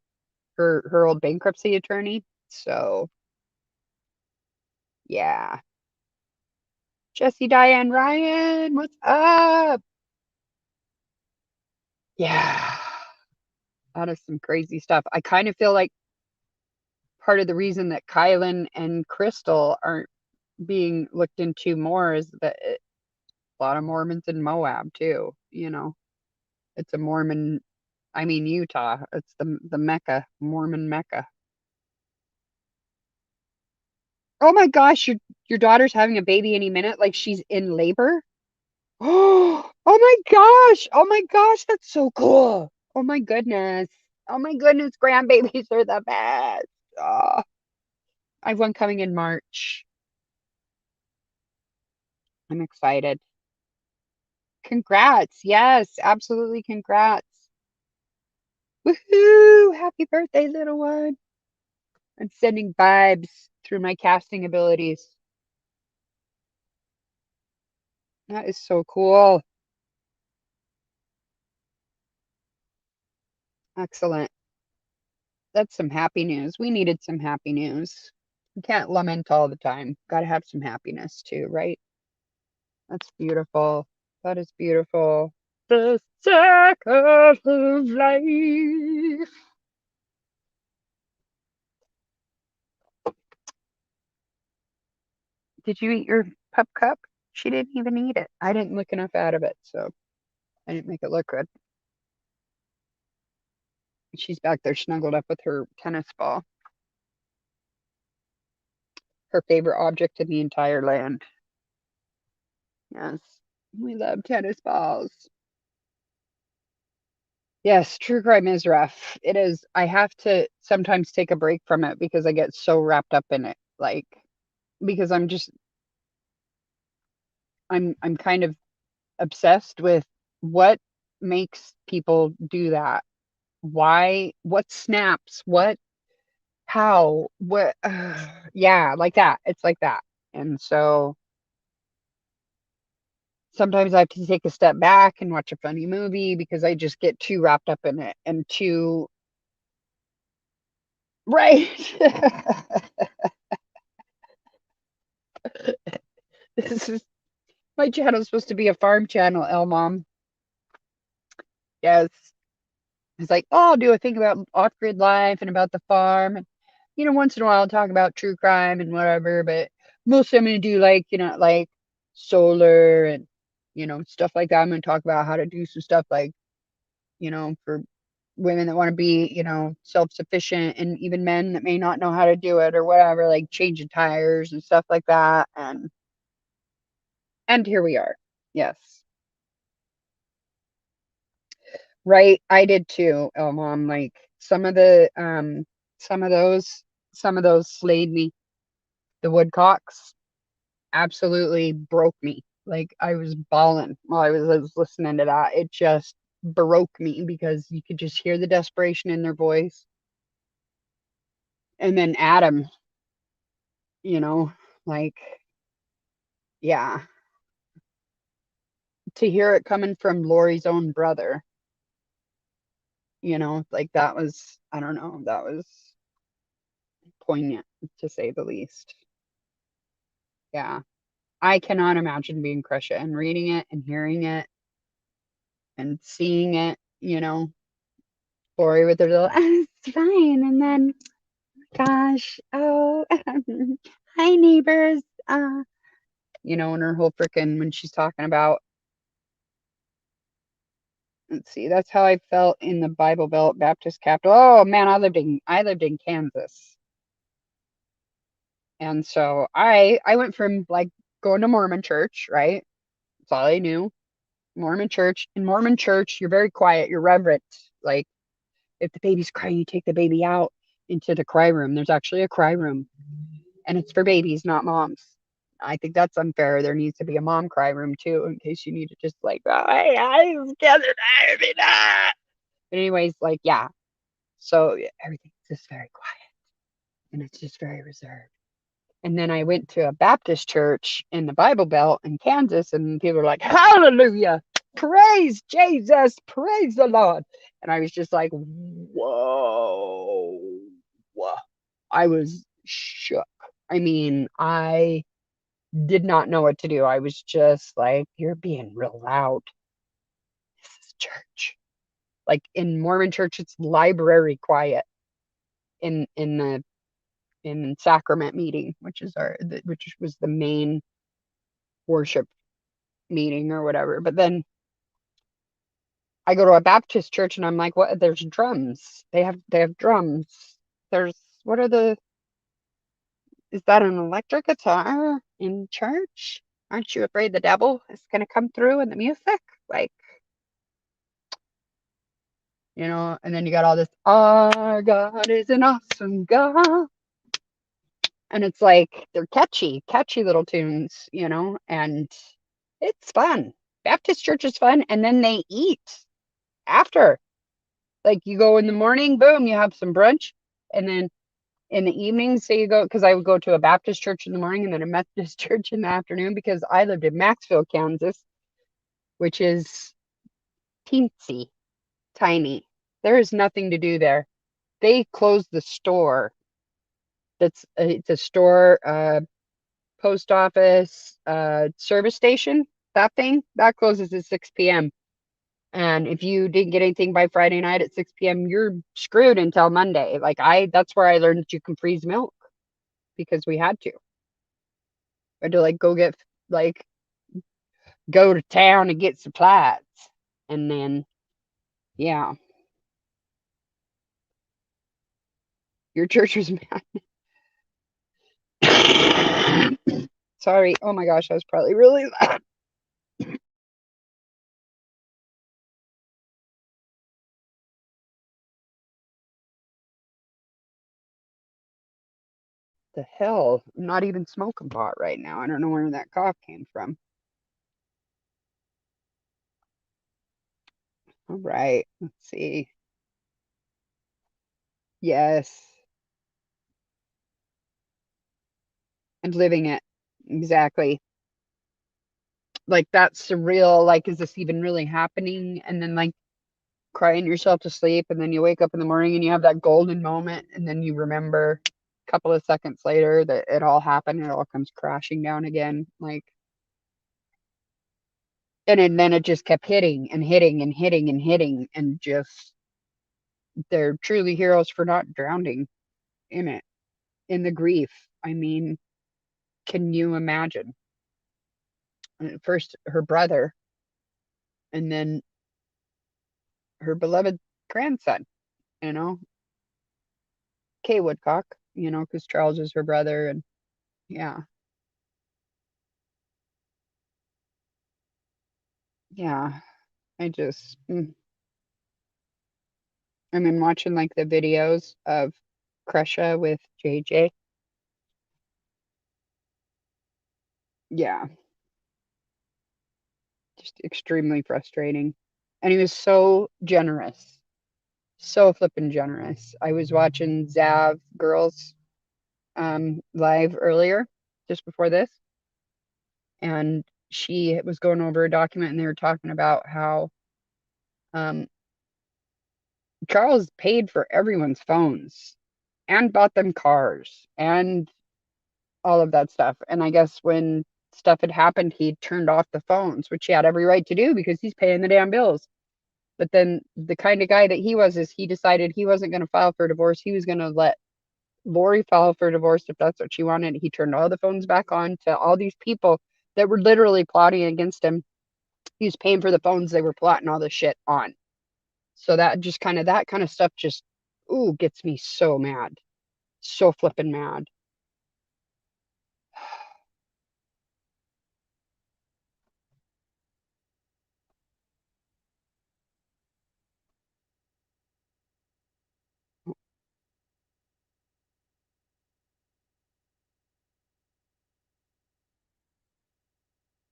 her old bankruptcy attorney. So yeah. Jesse, Diane, Ryan, what's up? Yeah. That is some crazy stuff. I kind of feel like part of the reason that Kylan and Crystal aren't being looked into more is that a lot of Mormons in Moab too, you know. It's a Mormon, I mean Utah. It's the Mecca, Mormon Mecca. Oh my gosh, your daughter's having a baby any minute, like she's in labor? Oh my gosh. Oh my gosh, that's so cool. Oh my goodness. Oh my goodness, grandbabies are the best. Oh, I have one coming in March. I'm excited. Congrats. Yes, absolutely congrats. Woohoo! Happy birthday, little one. I'm sending vibes through my casting abilities. That is so cool. Excellent. That's some happy news. We needed some happy news. We can't lament all the time. Got to have some happiness too, right? That's beautiful. That is beautiful. The circle of life. Did you eat your pup cup? She didn't even eat it. I didn't look enough out of it, so I didn't make it look good. She's back there snuggled up with her tennis ball, her favorite object in the entire land. Yes, we love tennis balls. Yes, true crime is rough. It is. I have to sometimes take a break from it because I get so wrapped up in it. Like, because I'm kind of obsessed with what makes people do that. Why, what snaps, what, how, what, yeah, like that. It's like that. And so sometimes I have to take a step back and watch a funny movie because I just get too wrapped up in it and too, right. This is my channel is supposed to be a farm channel, El Mom. Yes. It's like, oh, I'll do a thing about off-grid life and about the farm. you know, once in a while I'll talk about true crime and whatever, but mostly I'm going to do like, you know, like solar and, you know, stuff like that. I'm going to talk about how to do some stuff like, you know, for women that want to be, you know, self-sufficient, and even men that may not know how to do it or whatever, like changing tires and stuff like that. And here we are. Yes. Right. I did too, Mom. Like some of those some of those slayed me. The woodcocks absolutely broke me. Like I was bawling while I was listening to that. It just broke me because you could just hear the desperation in their voice. And then Adam, you know, like, yeah, to hear it coming from Lori's own brother, you know, like that was, I don't know, that was poignant to say the least. Yeah. I cannot imagine being Krusha and reading it and hearing it and seeing it, you know, Lori with her little, it's fine. And then, gosh, oh, hi, neighbors. You know, and her whole freaking, when she's talking about, let's see, that's how I felt in the Bible Belt Baptist capital. Oh man, I lived in Kansas. And so I went from like going to Mormon church, right? That's all I knew. Mormon church. In Mormon church, you're very quiet, you're reverent. Like if the baby's crying, you take the baby out into the cry room. There's actually a cry room, and it's for babies, not moms. I think that's unfair. There needs to be a mom cry room too, in case you need to just like, oh, I was scared of that. But anyways, like, yeah. So yeah, everything's just very quiet and it's just very reserved. And then I went to a Baptist church in the Bible Belt in Kansas, and people were like, hallelujah, praise Jesus, praise the Lord. And I was just like, whoa, whoa. I was shook. I mean, I did not know what to do. I was just like, you're being real loud. This is church. Like in Mormon church, it's library quiet in the in sacrament meeting, which is which was the main worship meeting or whatever. But then I go to a Baptist church and I'm like, what? There's drums. They have drums. There's what are the? Is that an electric guitar in church? Aren't you afraid the devil is gonna come through in the music? Like, you know. And then you got all this. Our God is an awesome God. And it's like they're catchy little tunes, you know, and it's fun. Baptist church is fun, and then they eat after. Like you go in the morning, boom, you have some brunch, and then in the evening, say you go, because I would go to a Baptist church in the morning and then a Methodist church in the afternoon, because I lived in Maxville, Kansas, which is teensy tiny. There is nothing to do there. They closed the store. It's a store, post office, service station. That thing that closes at 6 p.m. And if you didn't get anything by Friday night at 6 p.m., you're screwed until Monday. Like that's where I learned that you can freeze milk, because we had to. I had to like like go to town and get supplies. And then, yeah, your church was mad. Sorry. Oh my gosh, I was probably really loud. The hell? I'm not even smoking pot right now. I don't know where that cough came from. All right. Let's see. Yes. And living it. Exactly. Like that's surreal. Like, is this even really happening? And then like crying yourself to sleep, and then you wake up in the morning and you have that golden moment, and then you remember a couple of seconds later that it all happened and it all comes crashing down again. Like, then it just kept hitting and hitting and hitting and hitting, and just they're truly heroes for not drowning in it. in the grief. I mean, can you imagine? First, her brother, and then her beloved grandson, you know, Kay Woodcock, because Charles is her brother. And yeah, yeah, I just, I mean, watching like the videos of Crusha with JJ. Yeah, just extremely frustrating. And he was so generous, so flippin' generous. I was watching Zav Girls live earlier, just before this, and she was going over a document and they were talking about how um, Charles paid for everyone's phones and bought them cars and all of that stuff. And I guess when stuff had happened, he turned off the phones, which he had every right to do because he's paying the damn bills. But then the kind of guy that he was is he decided he wasn't going to file for divorce. He was going to let Lori file for divorce if that's what she wanted. He turned all the phones back on to all these people that were literally plotting against him. He was paying for the phones they were plotting all this shit on. So that kind of stuff just ooh gets me so mad. So flippin' mad.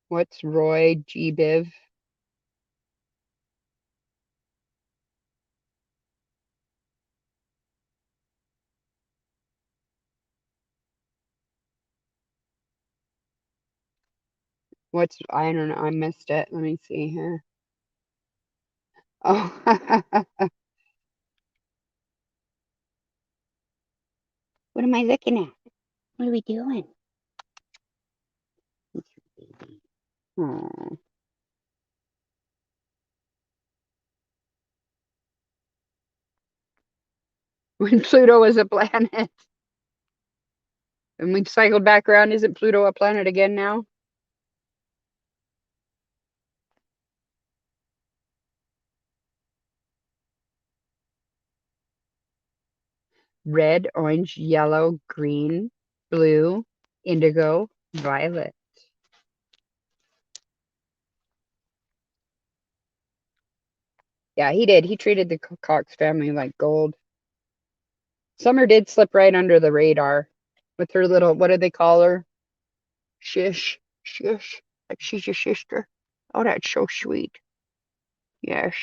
What's Roy G. Biv? I don't know. I missed it. Let me see here. Oh, what am I looking at? What are we doing? Oh. When Pluto was a planet. And we've cycled back around. Isn't Pluto a planet again now? Red, orange, yellow, green, blue, indigo, violet. Yeah, he did. He treated the Cox family like gold. Summer did slip right under the radar with her little, what do they call her? Shish, shish. Like she's your sister. Oh, that's so sweet. Yes.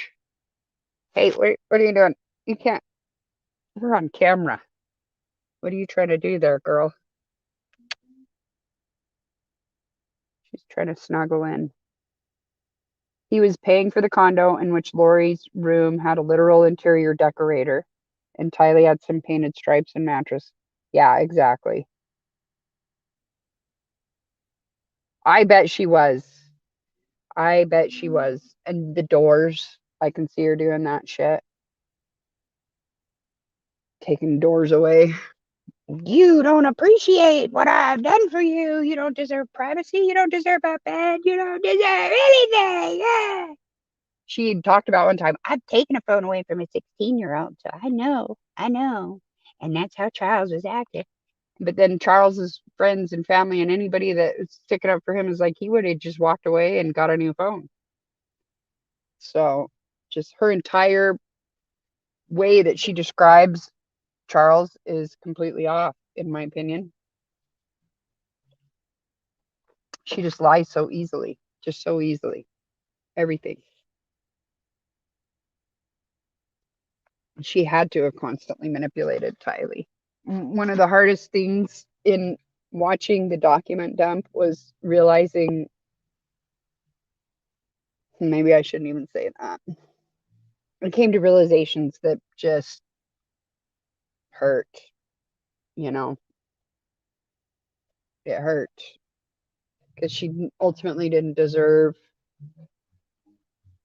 Hey, what are you doing? You can't. We're on camera. What are you trying to do there, girl? She's trying to snuggle in. He was paying for the condo in which Lori's room had a literal interior decorator, and Tylee had some painted stripes and mattress. Yeah, exactly. I bet she was. I bet she was. And the doors, I can see her doing that shit, taking doors away. You don't appreciate what I've done for you. You don't deserve privacy. You don't deserve a bed. You don't deserve anything. Yeah. She talked about one time, I've taken a phone away from a 16-year-old. So I know, I know. And that's how Charles was acting. But then Charles's friends and family and anybody that was sticking up for him is like, he would have just walked away and got a new phone. So just her entire way that she describes Charles is completely off, in my opinion. She just lies so easily, just so easily. Everything. She had to have constantly manipulated Tylee. One of the hardest things in watching the document dump was realizing, maybe I shouldn't even say that. I came to realizations that just hurt, you know, it hurt because she ultimately didn't deserve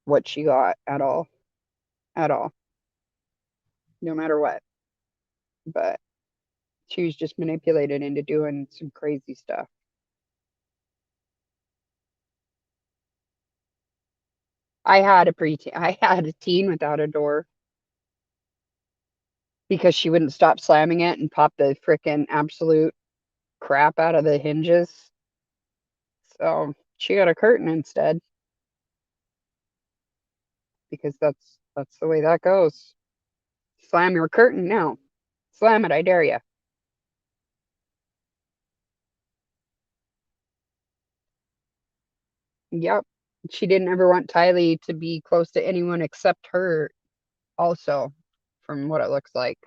what she got at all, no matter what. But She was just manipulated into doing some crazy stuff. I had a teen without a door because she wouldn't stop slamming it and pop the frickin' absolute crap out of the hinges. So she got a curtain instead because that's the way that goes. Slam your curtain now. Slam it, I dare you. Yep. She didn't ever want Tylee to be close to anyone except her, also, from what it looks like.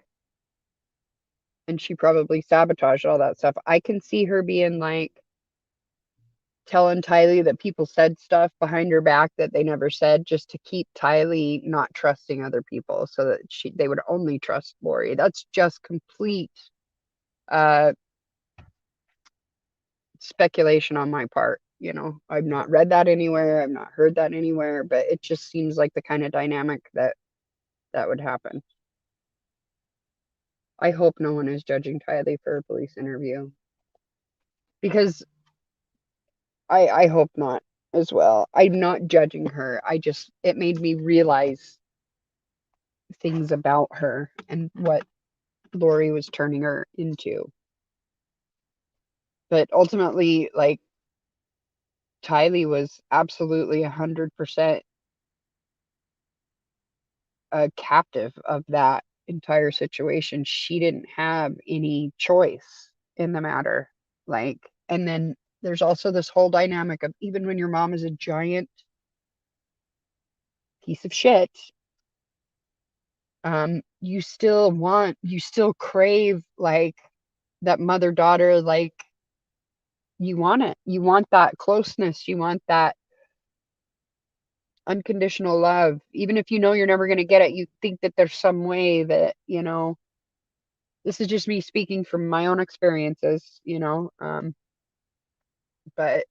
And she probably sabotaged all that stuff. I can see her being like telling Tylee that people said stuff behind her back that they never said, just to keep Tylee not trusting other people, so that they would only trust Lori. That's just complete uh speculation on my part. I've not read that anywhere, I've not heard that anywhere, but it just seems like the kind of dynamic that would happen. I hope no one is judging Tylee for a police interview, because I hope not as well. I'm not judging her. It made me realize things about her and what Lori was turning her into. But ultimately, like, Tylee was absolutely 100% a captive of that entire situation. She didn't have any choice in the matter. Like, and then there's also this whole dynamic of, even when your mom is a giant piece of shit, you still crave, like, that mother daughter, like, you want it. You want that closeness. You want that unconditional love. Even if you know you're never going to get it, you think that there's some way that, this is just me speaking from my own experiences, but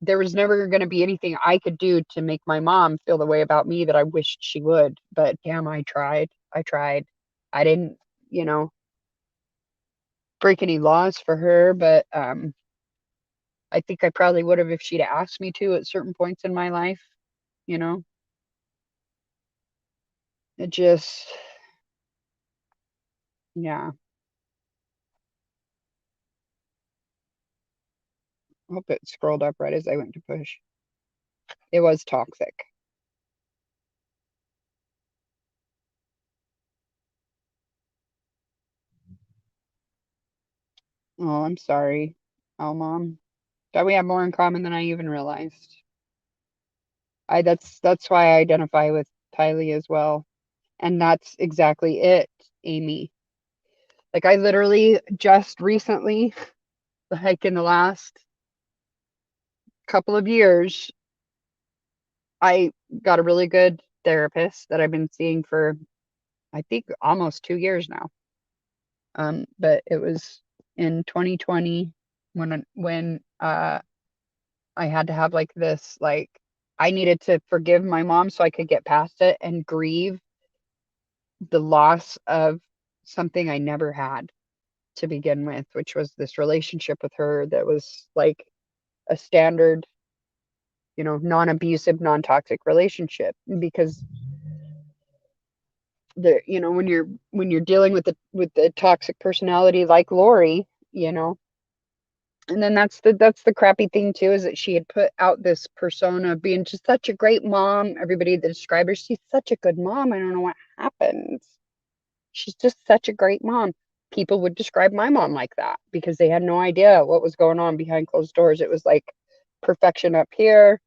there was never going to be anything I could do to make my mom feel the way about me that I wished she would. But damn, I tried. I tried. I didn't, you know, break any laws for her, but I think I probably would have if she'd asked me to at certain points in my life, you know. It just, yeah. I hope it scrolled up right as I went to push. It was toxic. Oh, I'm sorry. Oh, mom. That we have more in common than I even realized. That's why I identify with Tylee as well. And that's exactly it, Amy. Like, I literally just recently, like in the last couple of years, I got a really good therapist that I've been seeing for, I think, almost 2 years now. But it was in 2020 when I had to have, like, this, like, I needed to forgive my mom so I could get past it and grieve the loss of something I never had to begin with, which was this relationship with her that was like a standard, non-abusive, non-toxic relationship. Because when you're dealing with the toxic personality like Lori, and then that's the crappy thing too, is that she had put out this persona of being just such a great mom. Everybody that described her, she's such a good mom. I don't know what happened. She's just such a great mom. People would describe my mom like that because they had no idea what was going on behind closed doors. It was like perfection up here,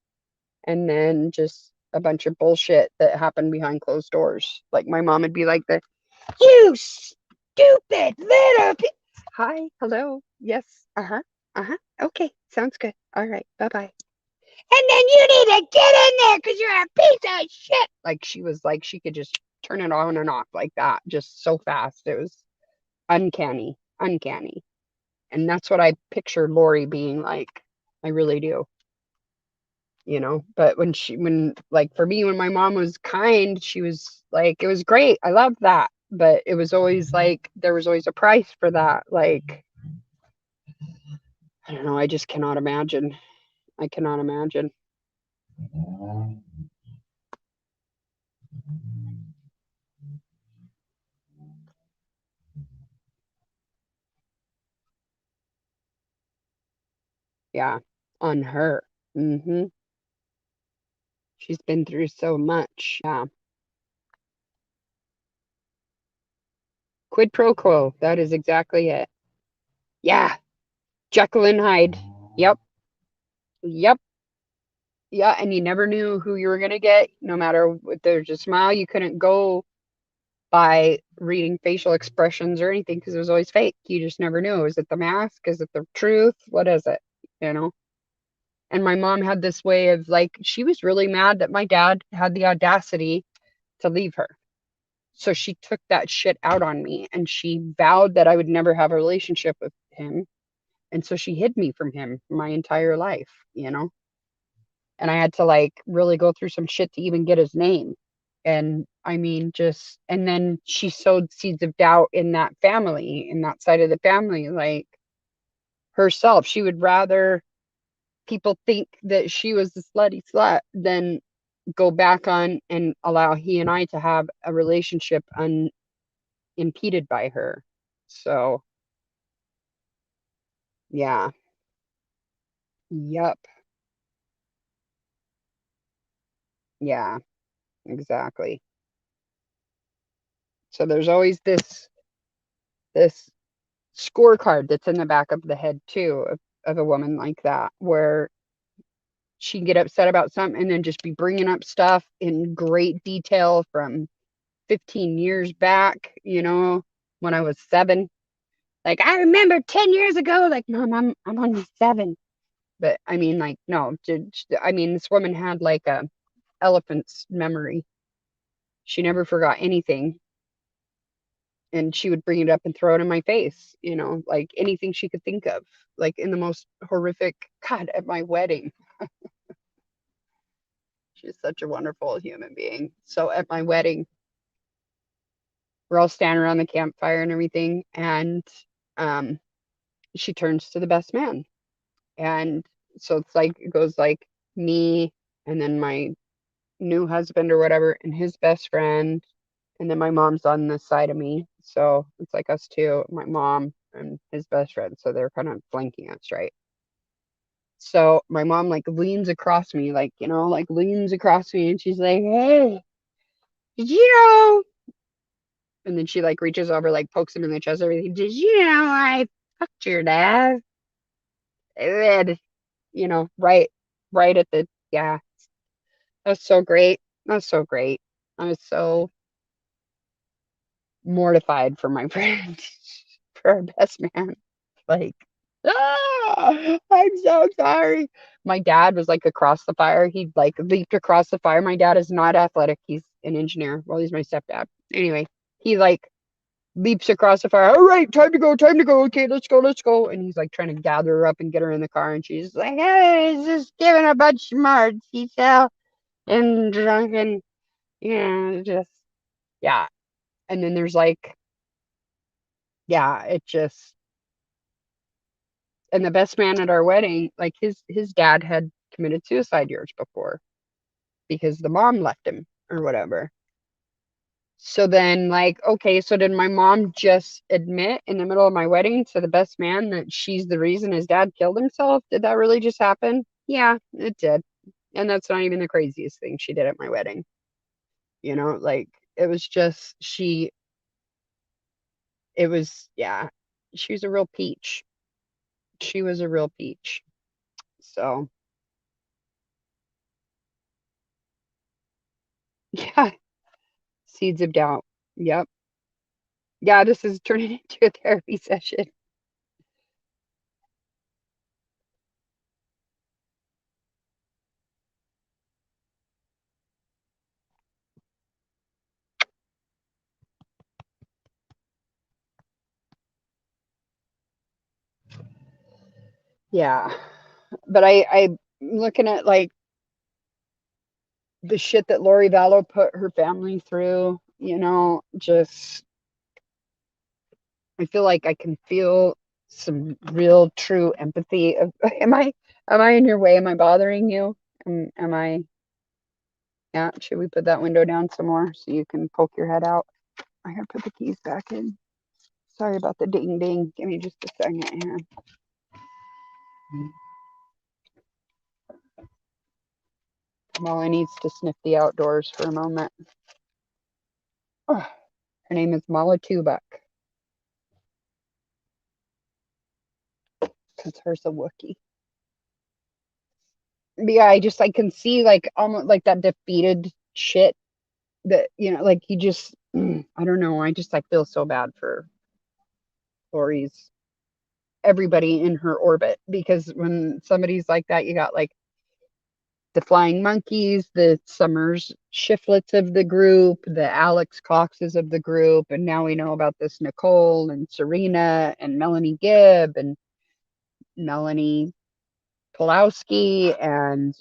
and then just a bunch of bullshit that happened behind closed doors. Like, my mom would be like, "You stupid little hi, hello, yes, uh-huh, uh-huh, okay, sounds good, all right, bye-bye. And then you need to get in there because you're a piece of shit." Like, she was like, she could just turn it on and off like that, just so fast. It was uncanny, uncanny. And that's what I picture Lori being like. I really do. But like, for me, when my mom was kind, she was like, it was great. I loved that. but it was always like there was always a price for that. Like, I don't know, I just cannot imagine. I cannot imagine. Yeah, on her. Mhm. She's been through so much. Yeah. Quid pro quo. That is exactly it. Yeah. Jekyll and Hyde. Yep. Yep. Yeah, and you never knew who you were gonna get, no matter what. There's a smile. You couldn't go by reading facial expressions or anything because it was always fake. You just never knew. Is it the mask? Is it the truth? What is it? You know? And my mom had this way of like, she was really mad that my dad had the audacity to leave her. So she took that shit out on me and she vowed that I would never have a relationship with him. And so she hid me from him my entire life, you know? And I had to like really go through some shit to even get his name. And I mean, just, and then she sowed seeds of doubt in that family, in that side of the family, like herself. She would rather people think that she was the slutty slut than go back on and allow he and I to have a relationship unimpeded by her. So, yeah. Yep. Yeah, exactly. So there's always this scorecard that's in the back of the head too of a woman like that, where she can get upset about something and then just be bringing up stuff in great detail from 15 years back, you know, when I was 7. Like, I remember 10 years ago. Like, Mom, I'm only 7. But I mean, like, no, I mean, this woman had like a elephant's memory. She never forgot anything. And she would bring it up and throw it in my face, you know, like anything she could think of, like in the most horrific, God, at my wedding. She's such a wonderful human being. So at my wedding, we're all standing around the campfire and everything. And um, she turns to the best man. And so it's like, it goes like me and then my new husband or whatever and his best friend. And then my mom's on the side of me. So it's like us two, my mom and his best friend. So they're kind of flanking us, right? So my mom like leans across me, like, you know, like leans across me and she's like, "Hey, did you know?" And then she like reaches over, like pokes him in the chest, everything. "Did you know I fucked your dad?" And, you know, right at the, yeah, that's so great. That's so great. I was so mortified for my friend, for our best man. Like, I'm so sorry. My dad was like across the fire. He like leaped across the fire. My dad is not athletic. He's an engineer. Well, he's my stepdad. Anyway, he like leaps across the fire. "All right, time to go, time to go. Okay, let's go, let's go." And he's like trying to gather her up and get her in the car. And she's like, "Hey, he's just giving a bunch of smarts. He's so and drunken, you know, just, yeah." And then there's like, yeah, it just, and the best man at our wedding, like his dad had committed suicide years before because the mom left him or whatever. So then, like, okay, so did my mom just admit in the middle of my wedding to the best man that she's the reason his dad killed himself? Did that really just happen? Yeah, it did. And that's not even the craziest thing she did at my wedding. You know, like it was just it was, yeah, she was a real peach. She was a real peach. So, yeah, seeds of doubt. Yep. Yeah, this is turning into a therapy session. Yeah. But I'm looking at like the shit that Lori Vallow put her family through, you know, just I feel like I can feel some real true empathy of am I in your way? Am I bothering you? Am I yeah, should we put that window down some more so you can poke your head out? I gotta put the keys back in. Sorry about the ding ding. Give me just a second here. Molly needs to sniff the outdoors for a moment. Oh, her name is Mala Tubak. Because her's a Wookiee. But yeah, I can see like almost like that defeated shit that, like he just, I don't know. I just like feel so bad for Lori's, everybody in her orbit, because when somebody's like that, you got like the Flying Monkeys, the Summers Shiflets of the group, the Alex Coxes of the group, and now we know about this Nicole and Serena and Melanie Gibb and Melanie Pulowski and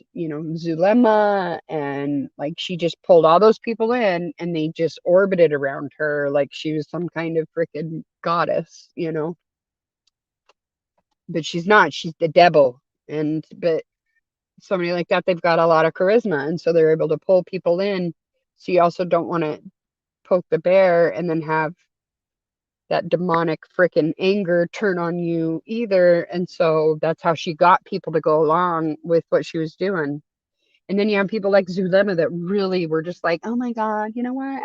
Zulema, and like she just pulled all those people in and they just orbited around her like she was some kind of freaking goddess. But she's not. She's the devil. But somebody like that, they've got a lot of charisma, and so they're able to pull people in. So you also don't want to poke the bear and then have that demonic freaking anger turn on you either. And so that's how she got people to go along with what she was doing. And then you have people like Zulema that really were just like, oh my God, you know what?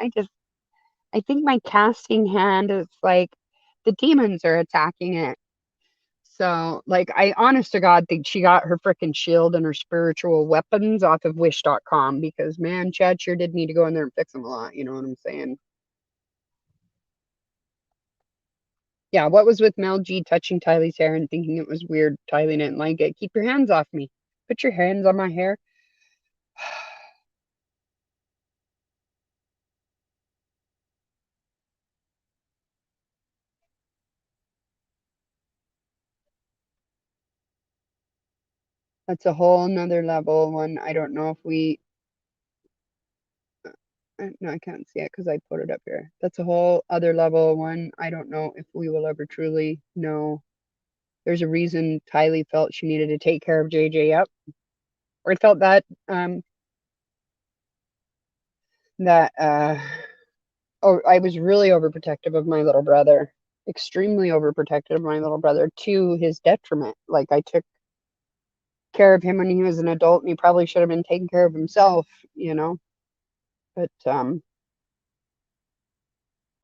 I think my casting hand is like the demons are attacking it. So, like, I honest to God think she got her freaking shield and her spiritual weapons off of wish.com, because man, Chad sure did need to go in there and fix them a lot. You know what I'm saying? Yeah, what was with Mel G touching Tylee's hair and thinking it was weird? Tylee didn't like it. Keep your hands off me. Put your hands on my hair. That's a whole nother level one. I don't know if we. No, I can't see it because I put it up here. That's a whole other level one. I don't know if we will ever truly know. There's a reason Tylee felt she needed to take care of JJ up, or I felt that that oh, I was really overprotective of my little brother, extremely overprotective of my little brother to his detriment. Like I took care of him when he was an adult, and he probably should have been taking care of himself. But I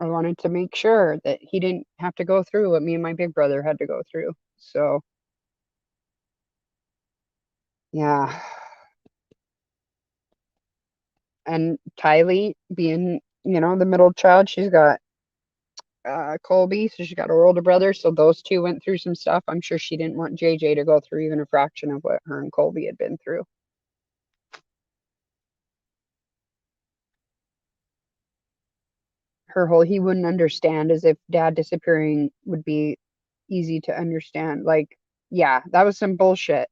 wanted to make sure that he didn't have to go through what me and my big brother had to go through. So yeah. And Tylee being, the middle child, she's got Colby, so she's got her older brother. So those two went through some stuff. I'm sure she didn't want JJ to go through even a fraction of what her and Colby had been through. Her whole he wouldn't understand, as if dad disappearing would be easy to understand. Like, yeah, that was some bullshit.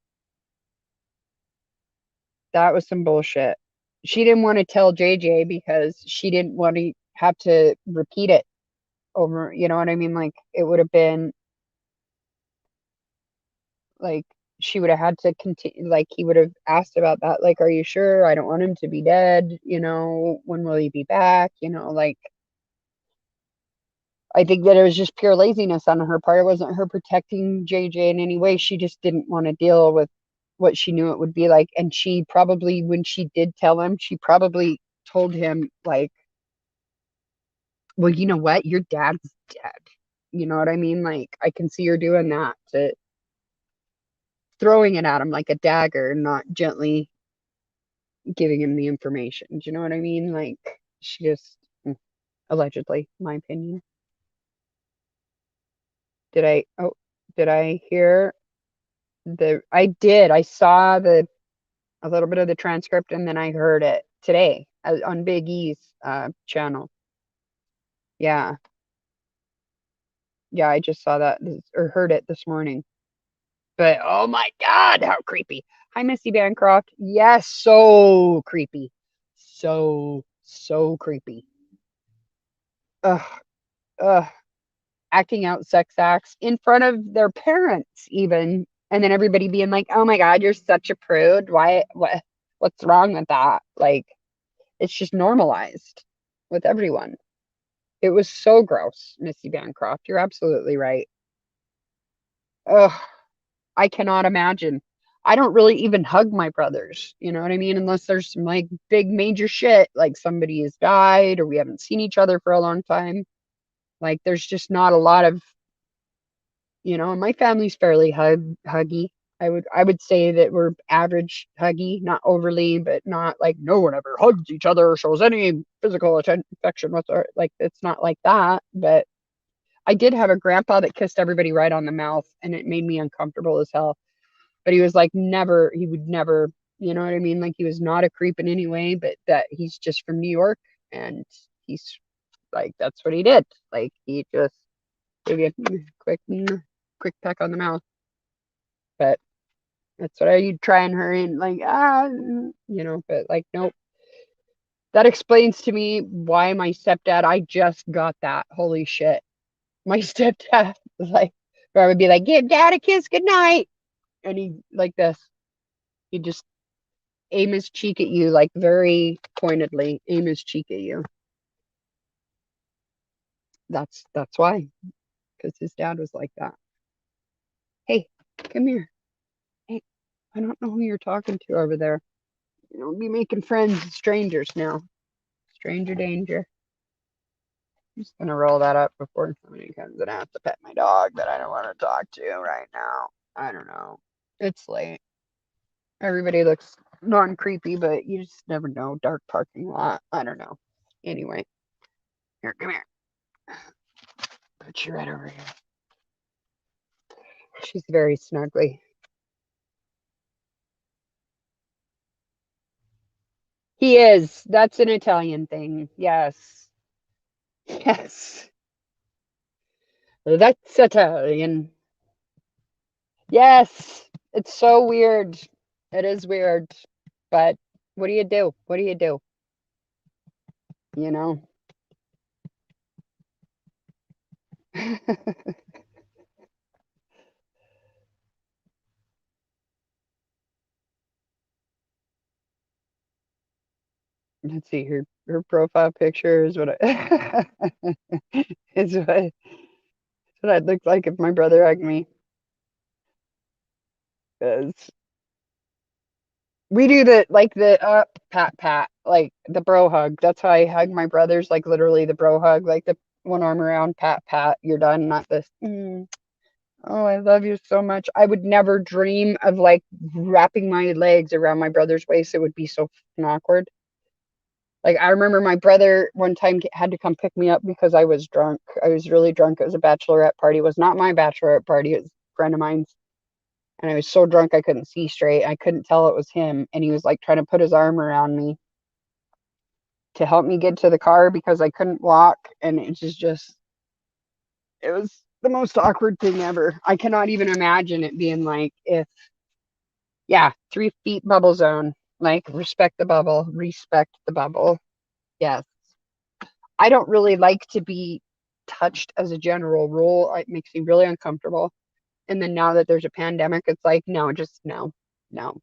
That was some bullshit. She didn't want to tell JJ because she didn't want to have to repeat it over, you know what I mean? Like, it would have been like she would have had to continue, like he would have asked about that, like, are you sure? I don't want him to be dead, when will he be back? Like, I think that it was just pure laziness on her part. It wasn't her protecting JJ in any way. She just didn't want to deal with what she knew it would be like. And she probably, when she did tell him, she probably told him, like, well, you know what? Your dad's dead. You know what I mean? Like, I can see her doing that, to throwing it at him like a dagger, not gently giving him the information. Do you know what I mean? Like, she just, allegedly, my opinion. Did I hear I did. I saw a little bit of the transcript, and then I heard it today on Big E's channel. Yeah. Yeah, I just saw that or heard it this morning. But oh my God, how creepy. Hi, Missy Bancroft. Yes, so creepy. So creepy. Ugh, ugh. acting out sex acts in front of their parents even. And then everybody being like, oh my God, you're such a prude. What's wrong with that? Like, it's just normalized with everyone. It was so gross, Missy Bancroft. You're absolutely right. Ugh, I cannot imagine. I don't really even hug my brothers, you know what I mean? Unless there's some like big major shit, like somebody has died or we haven't seen each other for a long time. Like there's just not a lot of, and my family's fairly huggy. I would say that we're average huggy, not overly, but not like no one ever hugs each other or shows any physical affection whatsoever. Like it's not like that. But I did have a grandpa that kissed everybody right on the mouth, and it made me uncomfortable as hell. But he was like never, he would never, you know what I mean? Like he was not a creep in any way, but that he's just from New York, and he's like that's what he did. Like he just gave you a quick peck on the mouth. But that's what I try and hurry and like but like nope. That explains to me why my stepdad, I just got that. Holy shit. My stepdad was like, where I would be like, give dad a kiss, good night. And he like this. He just aim his cheek at you, like very pointedly, aim his cheek at you. That's why. Because his dad was like that. Hey, come here. Hey, I don't know who you're talking to over there. You don't be making friends with strangers now. Stranger danger. I'm just gonna roll that up before somebody comes and I have to pet my dog that I don't want to talk to right now. I don't know. It's late. Everybody looks non-creepy, but you just never know. Dark parking lot. I don't know. Anyway, here, come here. Put you right over here. She's very snuggly. He is. That's an Italian thing. Yes. Yes. That's Italian. Yes. It's so weird. It is weird. But what do you do? What do you do? You know? Let's see, her profile picture is what I is what I'd look like if my brother hugged me. 'Cause we do the pat pat, like the bro hug. That's how I hug my brothers, like literally the bro hug, like the one arm around, pat pat, you're done, not this. Oh, I love you so much. I would never dream of like wrapping my legs around my brother's waist. It would be so awkward. Like I remember my brother one time had to come pick me up because I was drunk. I was really drunk. It was a bachelorette party. It was not my bachelorette party. It was a friend of mine's. And I was so drunk I couldn't see straight. I couldn't tell it was him. And he was like trying to put his arm around me to help me get to the car because I couldn't walk. And it was the most awkward thing ever. I cannot even imagine it being like if, yeah, 3 feet bubble zone. Like respect the bubble, respect the bubble. Yes. I don't really like to be touched as a general rule. It makes me really uncomfortable. And then now that there's a pandemic, it's like, no, just no, no,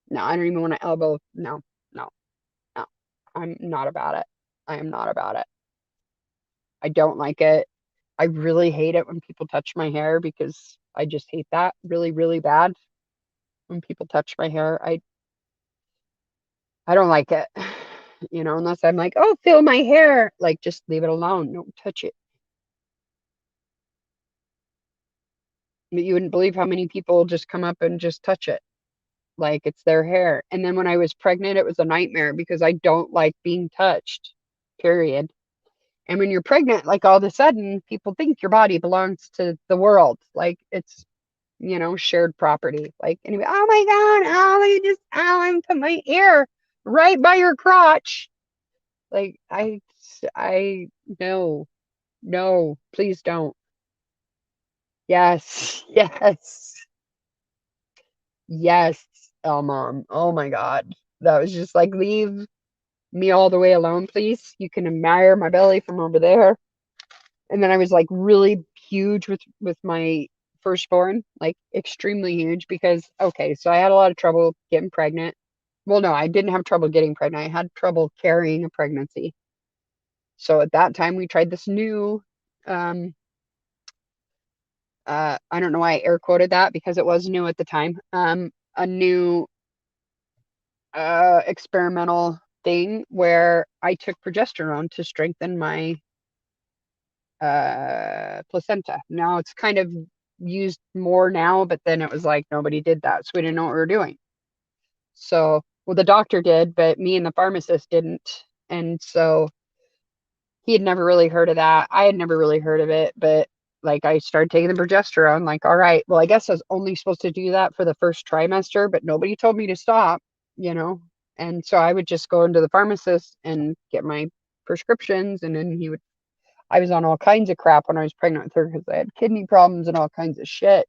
no. I don't even want to elbow. No, no, no. I'm not about it. I am not about it. I don't like it. I really hate it when people touch my hair because I just hate that really, really bad. When people touch my hair, I don't like it. Unless I'm like, oh, feel my hair. Like, just leave it alone. Don't touch it. But you wouldn't believe how many people just come up and just touch it. Like it's their hair. And then when I was pregnant, it was a nightmare because I don't like being touched, period. And when you're pregnant, like all of a sudden, people think your body belongs to the world. Like it's, shared property. Like, anyway, oh my God, Alan put my ear right by your crotch. Like, no, no, please don't. Yes, yes, yes, Mom. Oh my God. That was just like, leave me all the way alone, please. You can admire my belly from over there. And then I was like really huge with my firstborn, like extremely huge because, okay, so I had a lot of trouble getting pregnant. Well, no, I didn't have trouble getting pregnant. I had trouble carrying a pregnancy. So at that time we tried this new, um, I don't know why I air quoted that because it was new at the time. A new experimental thing where I took progesterone to strengthen my placenta. Now it's kind of used more now, but then it was like nobody did that, so we didn't know what we were doing. So, well, the doctor did, but me and the pharmacist didn't, and so he had never really heard of that. I had never really heard of it, but like I started taking the progesterone. Like, all right, well, I guess I was only supposed to do that for the first trimester, but nobody told me to stop, you know. And so I would just go into the pharmacist and get my prescriptions, and then he would. I was on all kinds of crap when I was pregnant with her because I had kidney problems and all kinds of shit,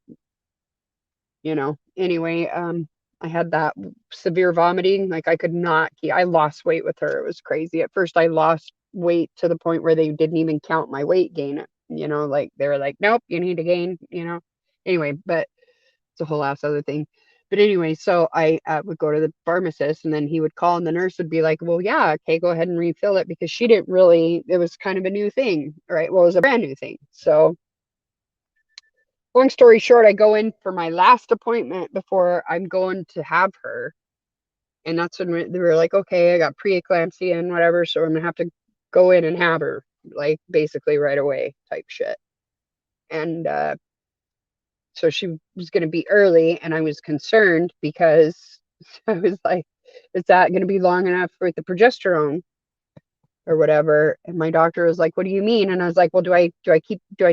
you know. Anyway, I had that severe vomiting. Like I could not keep, I lost weight with her. It was crazy. At first I lost weight to the point where they didn't even count my weight gain. You know, like they were like, nope, you need to gain, you know. Anyway, but it's a whole ass other thing. But anyway, so I would go to the pharmacist and then he would call and the nurse would be like, well, yeah, okay, go ahead and refill it because she didn't really, it was kind of a new thing, right? Well, it was a brand new thing. So long story short, I go in for my last appointment before I'm going to have her. And that's when they were like, okay, I got preeclampsia and whatever, so I'm gonna have to go in and have her, like basically right away type shit. And so she was gonna be early, and I was concerned because I was like, is that gonna be long enough for the progesterone or whatever? And my doctor was like, what do you mean? And I was like, well, do I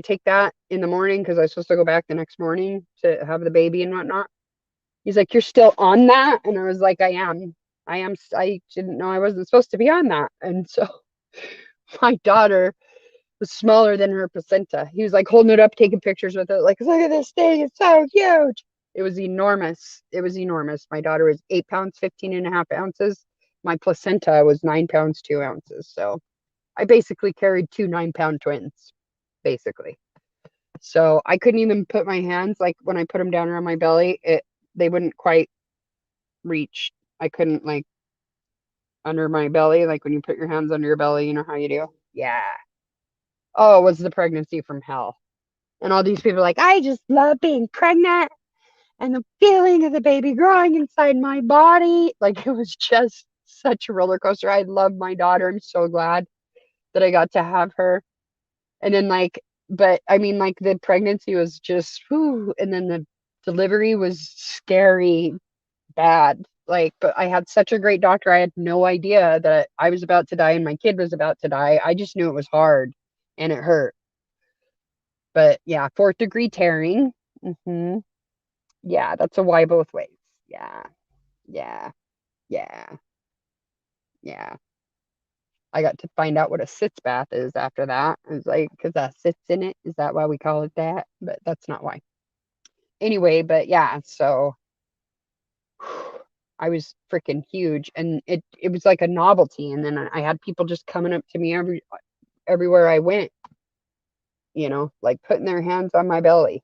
take that in the morning because I'm supposed to go back the next morning to have the baby and whatnot? He's like, you're still on that? And I was like, I am. I didn't know I wasn't supposed to be on that. And so my daughter was smaller than her placenta. He was like holding it up, taking pictures with it. Like, look at this thing. It's so huge. It was enormous. It was enormous. My daughter was 8 pounds, 15 and a half ounces. My placenta was 9 pounds, 2 ounces. So I basically carried two 9 pound twins, basically. So I couldn't even put my hands, like when I put them down around my belly, they wouldn't quite reach. I couldn't like under my belly, like when you put your hands under your belly, you know how you do? Yeah. Oh, it was the pregnancy from hell. And all these people are like, I just love being pregnant and the feeling of the baby growing inside my body. Like it was just such a roller coaster. I love my daughter. I'm so glad that I got to have her. And then like, but I mean, like the pregnancy was just, whew, and then the delivery was scary, bad. Like, but I had such a great doctor. I had no idea that I was about to die and my kid was about to die. I just knew it was hard and it hurt. But yeah, fourth degree tearing. Hmm. Yeah, that's a why both ways. Yeah, yeah, yeah, yeah. I got to find out what a sitz bath is after that. I was like, because that sits in it. Is that why we call it that? But that's not why. Anyway, but yeah, so I was freaking huge and it was like a novelty. And then I had people just coming up to me everywhere I went, you know, like putting their hands on my belly.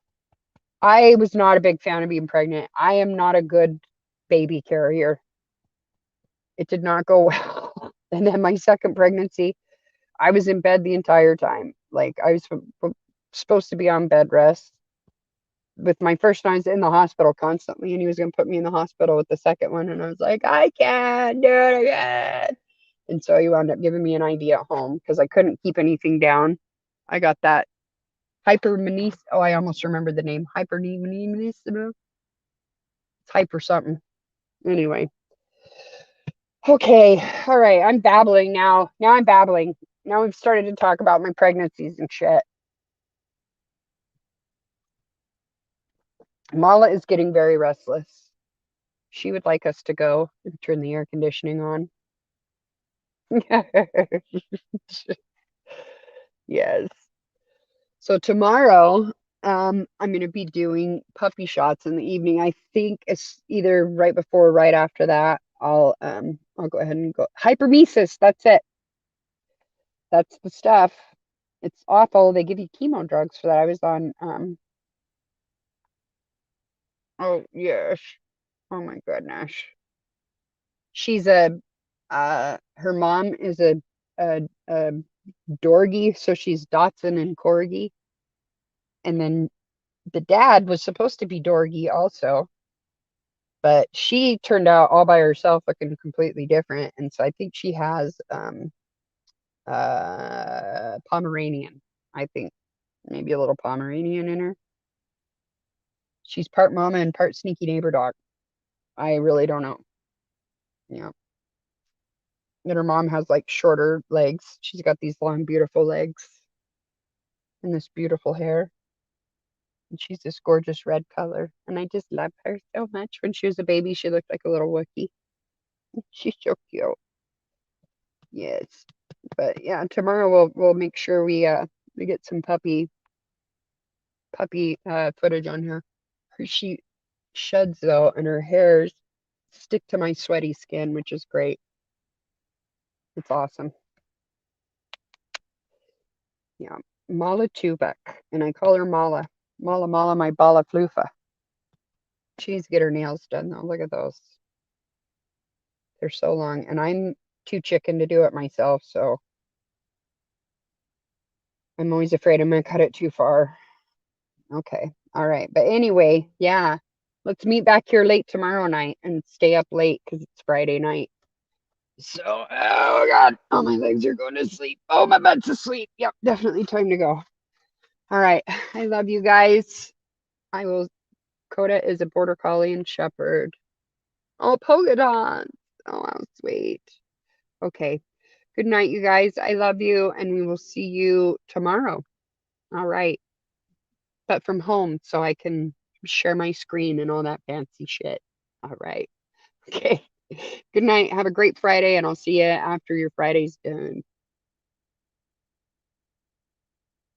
I was not a big fan of being pregnant. I am not a good baby carrier. It did not go well. And then my second pregnancy, I was in bed the entire time. Like I was supposed to be on bed rest. With my first one, I was in the hospital constantly, and he was going to put me in the hospital with the second one. And I was like, I can't do it again. And so he wound up giving me an IV at home because I couldn't keep anything down. I got that hypermenis. Oh, I almost remembered the name. Hypermenis. It's hyper something. Anyway. Okay. All right. I'm babbling now. Now I'm babbling. Now we've started to talk about my pregnancies and shit. Mala is getting very restless. She would like us to go and turn the air conditioning on. Yes. So tomorrow, I'm going to be doing puppy shots in the evening. I think it's either right before or right after that. I'll go ahead and go hypermesis. That's it. That's the stuff. It's awful. They give you chemo drugs for that. I was on, oh, yes. Oh my goodness. She's her mom is a Dorgie, so she's Dotson and Corgi. And then the dad was supposed to be Dorgie also, but she turned out all by herself looking completely different. And so I think she has Pomeranian. I think maybe a little Pomeranian in her. She's part mama and part sneaky neighbor dog. I really don't know. Yeah. And her mom has like shorter legs. She's got these long, beautiful legs and this beautiful hair. And she's this gorgeous red color. And I just love her so much. When she was a baby, she looked like a little Wookiee. She's so cute. Yes. But yeah, tomorrow we'll make sure we get some puppy footage on her. She sheds though, and her hairs stick to my sweaty skin, which is great. It's awesome. Yeah. Mala Tubek. And I call her Mala. Mala Mala, my Bala Flufa. She needs to get her nails done though. Look at those. They're so long. And I'm too chicken to do it myself, so I'm always afraid I'm gonna cut it too far. Okay. All right. But anyway, yeah. Let's meet back here late tomorrow night and stay up late because it's Friday night. So, oh God. Oh, my legs are going to sleep. Oh, my butt's asleep. Yep, definitely time to go. All right. I love you guys. I will. Coda is a border collie and shepherd. Oh, polka dots. Oh, how sweet. Okay. Good night, you guys. I love you, and we will see you tomorrow. All right. But from home, so I can share my screen and all that fancy shit. All right. Okay. Good night. Have a great Friday, and I'll see you after your Friday's done.